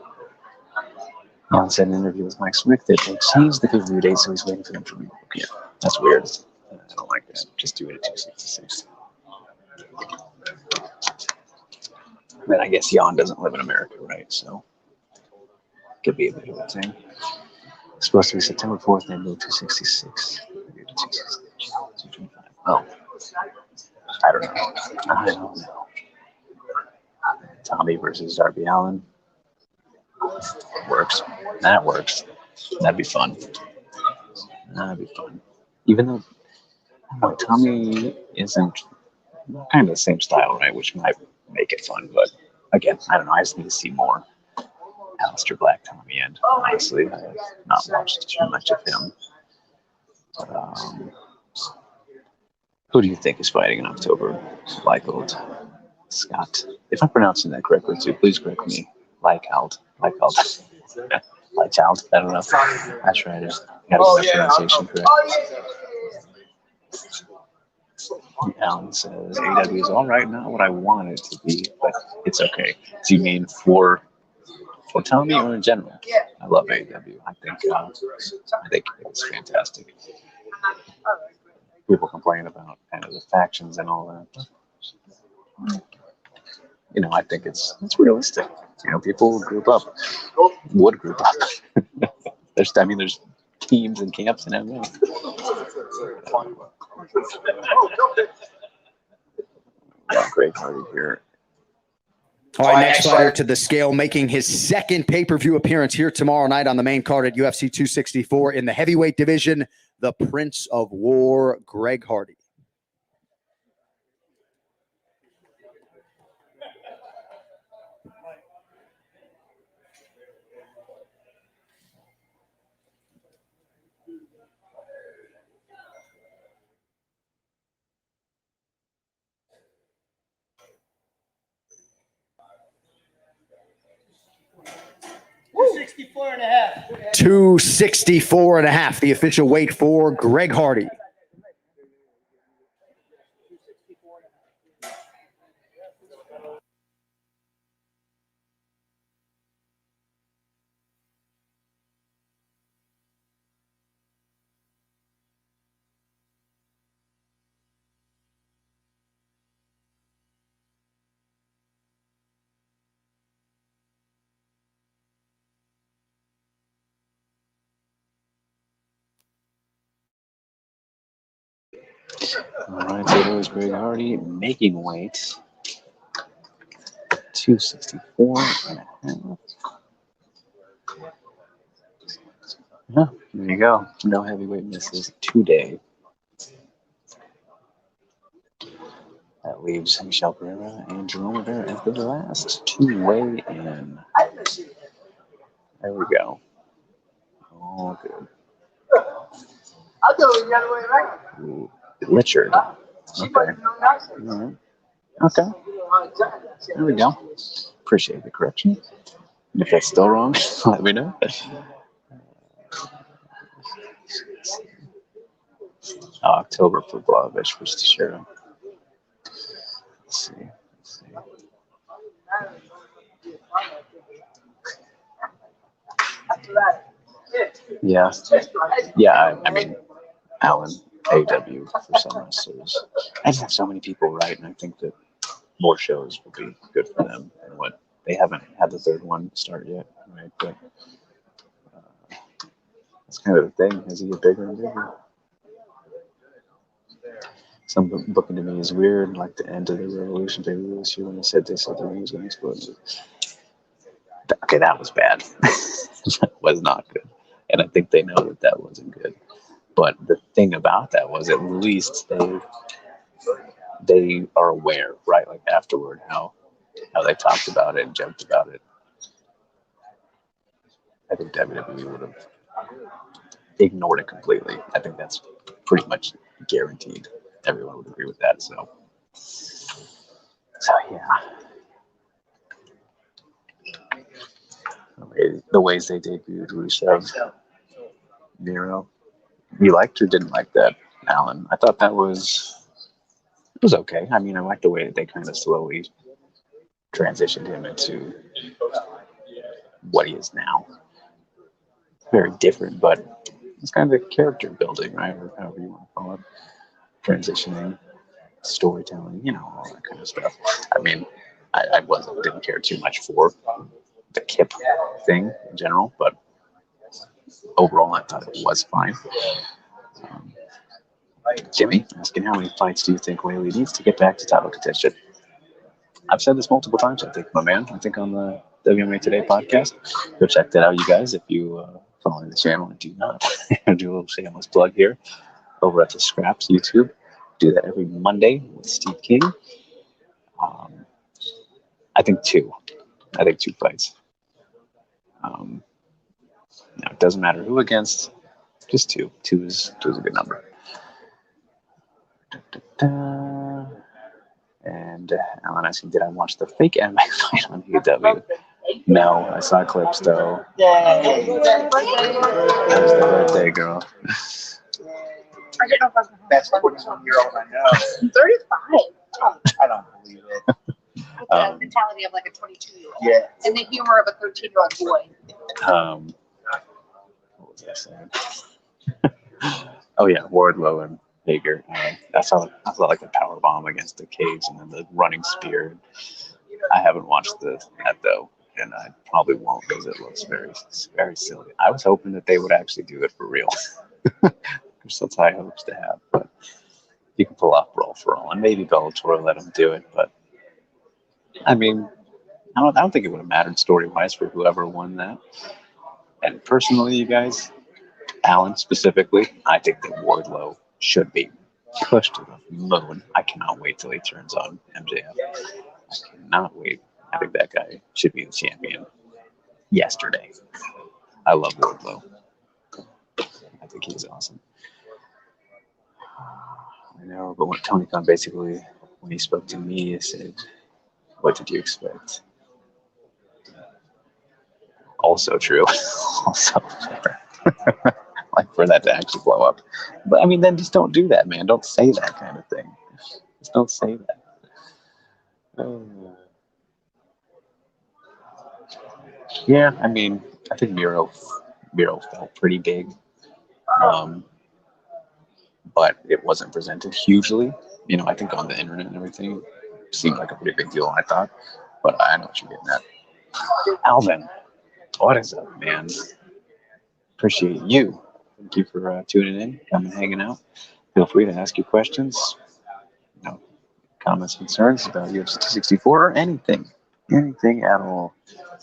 Alan said in an interview with Mike Smith that they changed the pay-per-view date, so he's waiting for them to rebook. Yeah, that's weird. I don't like that. Just do it at 266. But I guess Jan doesn't live in America, right? So could be a bit of a thing. It's supposed to be September 4th, then go 266. Oh, I don't know. Tommy versus Darby Allin. Works. That works. That'd be fun. Even though Tommy isn't kind of the same style, right? Which might make it fun. But again, I don't know. I just need to see more Aleister Black, Tommy, and honestly, I have not watched too much of him. But, Who do you think is fighting in October? Leichhold, Scott. If I'm pronouncing that correctly too, please correct me. Leichhold. Leichhold. Leichhold. I don't know. That's right. I got the pronunciation correct. Alan says AW is all right, not what I want it to be, but it's okay. Do you mean for Tommy or in general? I love AW. I think it's fantastic. People complain about kind of the factions and all that. You know, I think it's realistic. You know, people would group up. there's teams and camps and everything. Yeah, great party here. All right, next fighter to the scale, making his second pay-per-view appearance here tomorrow night on the main card at UFC 264 in the heavyweight division, the Prince of War, Greg Hardy. $264.5. 264.5, the official weight for Greg Hardy. All right, so there's Greg Hardy making weight. 264.5. Yeah, there you go. No heavyweight misses today. That leaves Michelle Pereira and Jerome Rivera as the last two weigh in. There we go. All good. I'll do it the other way around. Ooh, Richard. Okay. All right. Okay. There we go. Appreciate the correction. And if that's still wrong, let me know. October for Blavich versus Teixeira. Let's see. Yeah. Yeah, I mean, Alan, AW for some wrestlers. I just have so many people, right? And I think that more shows will be good for them. And what they haven't had the third one start yet, right? But that's kind of the thing as you get bigger and bigger. Some booking to me is weird, like the end of the Revolution pay-per-view this year when they said the ring was going to explode. Okay, that was bad. That was not good. And I think they know that that wasn't good. But the thing about that was at least they are aware, right? Like afterward, how they talked about it and joked about it. I think WWE would have ignored it completely. I think that's pretty much guaranteed. Everyone would agree with that. So yeah. The ways they debuted Rusev, Miro. You liked or didn't like that, Alan? I thought it was okay. I mean, I liked the way that they kind of slowly transitioned him into what he is now. Very different, but it's kind of character building, right? Or however you want to call it. Transitioning, storytelling, all that kind of stuff. I mean, I didn't care too much for the Kip thing in general, but overall, I thought it was fine. Jimmy asking, how many fights do you think Whaley needs to get back to title contention? I've said this multiple times, I think, my man. I think on the WMA Today podcast. Go check that out, you guys, if you follow the channel and do not. Do a little shameless plug here over at the Scraps YouTube. Do that every Monday with Steve King. I think two fights. Now, it doesn't matter who against, just two. Two is a good number. And Alan asking, did I watch the fake MMA fight on AEW? No, I saw clips though. Yay! That was the birthday girl. I don't know if I'm Best 21-year-old I know. 35. I don't believe it. With the mentality of like a 22-year-old. Yeah. And the humor of a 13-year-old boy. What was I saying? Oh yeah, Wardlow and Hager. I saw like the power bomb against the cage and then the running spear. I haven't watched that though, and I probably won't because it looks very, very silly. I was hoping that they would actually do it for real. There's such high hopes to have, but you can pull off Brawl for All, and maybe Bellator will let them do it. But I mean, I don't think it would have mattered story-wise for whoever won that. And personally, you guys, Alan specifically, I think that Wardlow should be pushed to the moon. I cannot wait till he turns on MJF. I cannot wait. I think that guy should be the champion yesterday. I love Wardlow. I think he's awesome. I know, but what Tony Khan basically, when he spoke to me, he said, what did you expect? Also true. Also fair. Like for that to actually blow up. But I mean, then just don't do that, man. Don't say that kind of thing. Just don't say that. Yeah, I mean, I think Miro felt pretty big. But it wasn't presented hugely. You know, I think on the internet and everything, it seemed like a pretty big deal, I thought. But I know what you're getting at. Alvin, what is up, man? Appreciate you. Thank you for tuning in, coming, hanging out. Feel free to ask your questions, you know, comments, concerns about UFC 264 or anything at all,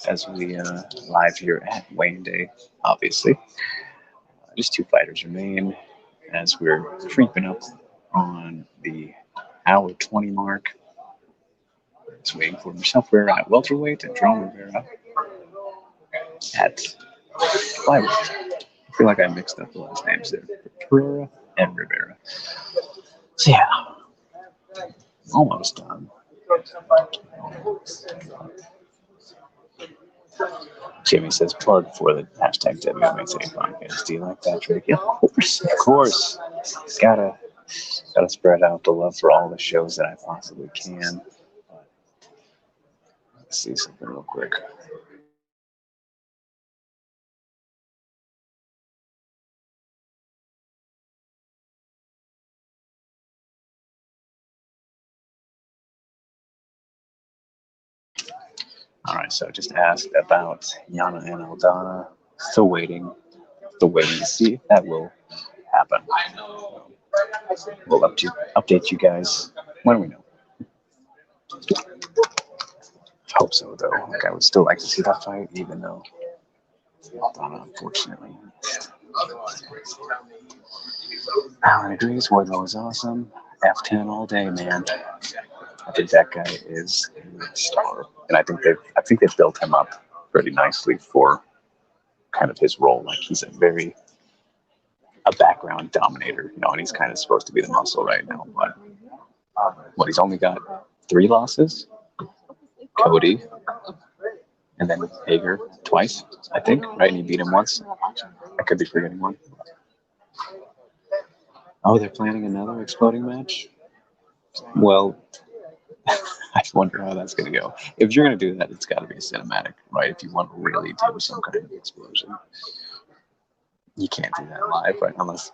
as we live here at Wayne Day, obviously. Just 2 fighters remain as we're creeping up on the hour 20 mark. Just waiting for Michelle Pereira at welterweight and Jerome Rivera at flyweight. I feel like I mixed up the last names there. Pereira and Rivera. So yeah, almost done. Jimmy says plug for the hashtag WMXA podcast. Do you like that, Drake? Yeah, of course. Gotta spread out the love for all the shows that I possibly can. Let's see something real quick. All right, so just asked about Yana and Aldana. Still waiting to see if that will happen. We'll update you guys when we know. Hope so, though. Like, I would still like to see that fight, even though Aldana, unfortunately. Alan agrees. Wardlow is awesome. F10 all day, man. I think that guy is a star, and I think they've built him up pretty nicely for kind of his role. Like he's a background dominator, you know, and he's kind of supposed to be the muscle right now. But he's only got 3 losses. Cody, and then Hager twice, I think, right? And he beat him once. I could be forgetting one. Oh, they're planning another exploding match? Well, I wonder how that's going to go. If you're going to do that, it's got to be a cinematic, right? If you want to really do some kind of explosion. You can't do that live, right? Unless,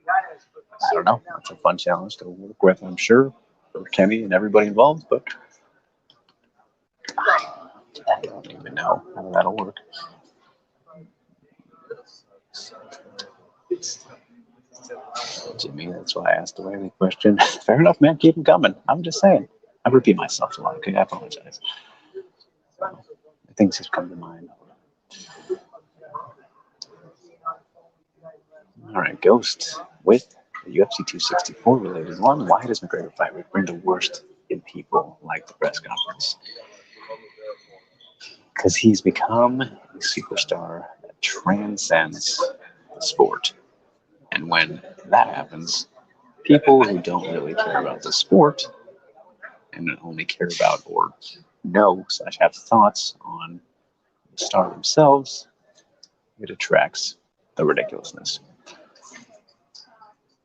I don't know, it's a fun challenge to work with, I'm sure, for Kenny and everybody involved, but I don't even know how that'll work. Jimmy, that's why I asked the Whaley question. Fair enough, man. Keep them coming. I'm just saying. I repeat myself a lot. Okay, I apologize. Things have come to mind. All right, Ghost with the UFC 264 related one. Why does McGregor fight bring the worst in people like the press conference? Because he's become a superstar that transcends the sport. And when that happens, people who don't really care about the sport and only care about or know / have thoughts on the star themselves, it attracts the ridiculousness.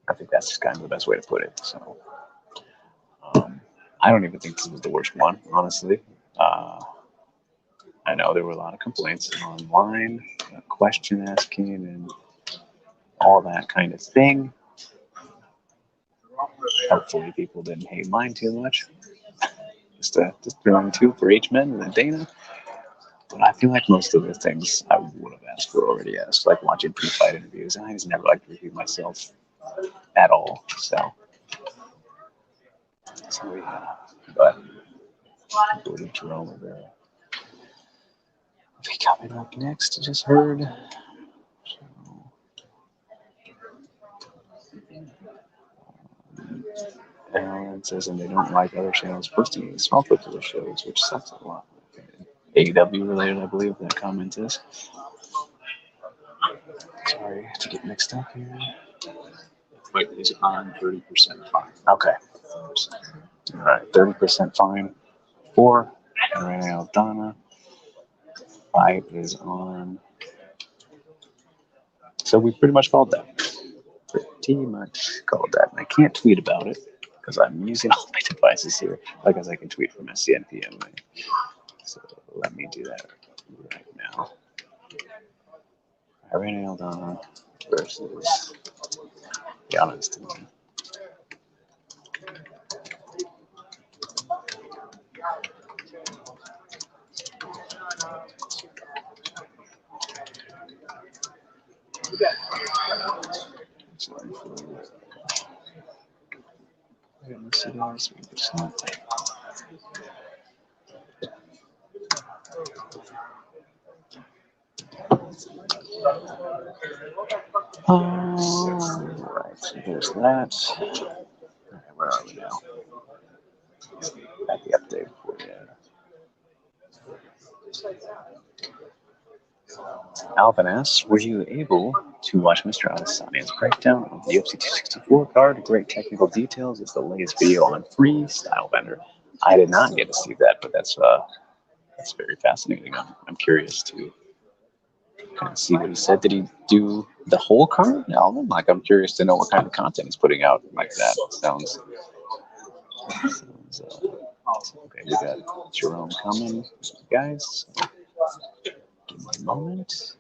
I think that's just kind of the best way to put it. So I don't even think this was the worst one, honestly. I know there were a lot of complaints online, question asking, and all that kind of thing. Hopefully, people didn't hate mine too much. Just throwing two for each man and then Dana. But I feel like most of the things I would have asked were already asked, like watching pre-fight interviews. And I just never like to repeat myself at all. So yeah. But go to Jerome Rivera. Coming up next, I just heard. And it says, and they don't like other channels posting small clips of the shows, which sucks a lot. AEW related, I believe that comment is. Sorry to get mixed up here. Fight is on 30% fine. Okay. All right, 30% fine for Renee Aldana. Fight is on. So we pretty much called that. Pretty much called that. And I can't tweet about it because I'm using all my devices here. Like as I can tweet from SCMP MMA. So let me do that right now. Renee Aldana versus Giannis tonight. Alright, so here's that. Okay, where are we now? At the update for you. Alvin asks, were you able to watch Mr. Adesania's breakdown of the UFC 264 card? Great technical details. It's the latest video on Freestyle Bender. I did not get to see that, but that's very fascinating. I'm curious to kind of see what he said. Did he do the whole card album? Like, I'm curious to know what kind of content he's putting out like that. Sounds okay. We got Jerome coming, guys. Give me a moment.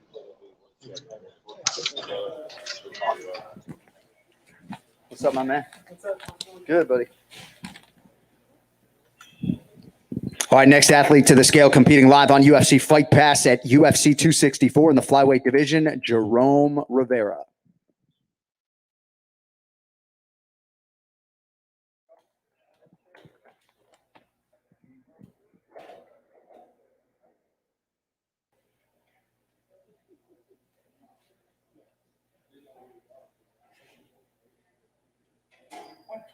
What's up, my man? Good, buddy. All right, next athlete to the scale competing live on UFC Fight Pass at UFC 264 in the flyweight division, Jerome Rivera.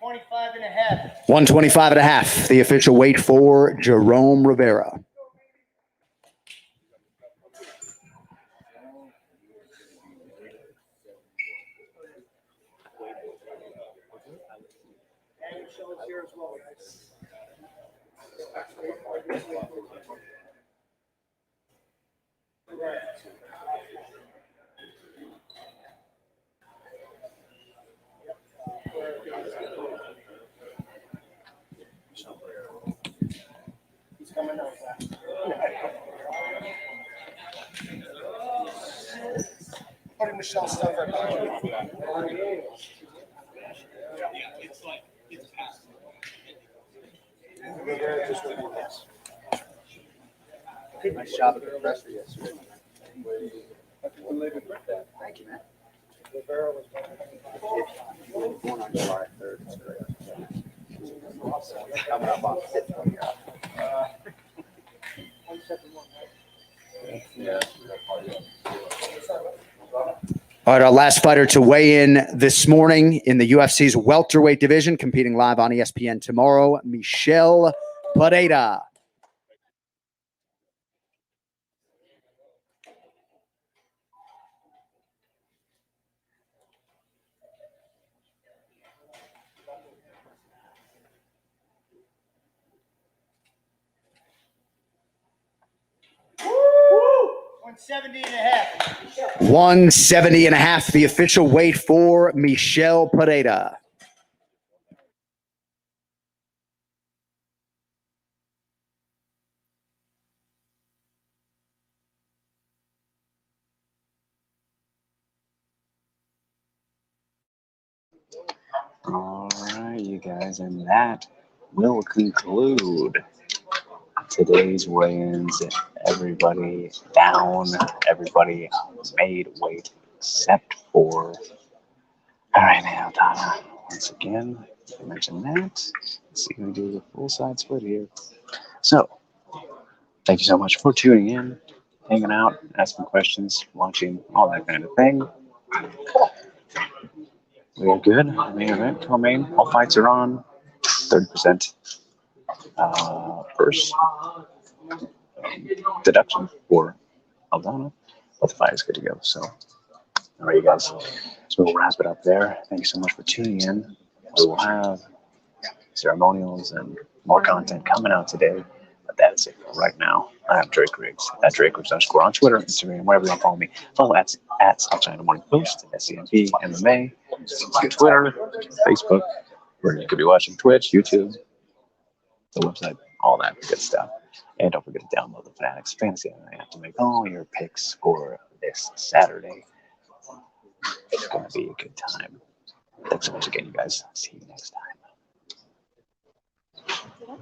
$125.5. 125.5, the official weight for Jerome Rivera. Putting Michelle's stuff right behind you. Nice job at the presser yesterday. Thank you, man. If you were born on July 3rd, it's great. Coming up on 5th. Yeah. All right, our last fighter to weigh in this morning in the UFC's welterweight division, competing live on ESPN tomorrow, Michel Pereira. 170 and a half, the official weight for Michel Pereira. All right, you guys, and that will conclude today's weigh-ins. Everybody down, everybody made weight except for. All right, now, Donna, once again, I mentioned that. Let's see if we do the full side split here. So, thank you so much for tuning in, hanging out, asking questions, watching, all that kind of thing. We are good. Main event, co-main, all fights are on. 30% first deduction for Aldana, but the fight is good to go. So, all right, you guys. So we'll wrap it up there. Thank you so much for tuning in. We will have ceremonials and more content coming out today. But that is it for right now. I am Drake Riggs at Drake Riggs _ on Twitter, Instagram, wherever you want to follow me. Follow at South China Morning Post, SCMP MMA, Twitter, Facebook, where you could be watching Twitch, YouTube, the website, all that good stuff. And don't forget to download the Fanatics Fantasy MMA to make all your picks for this Saturday. It's going to be a good time. Thanks so much again, you guys. See you next time.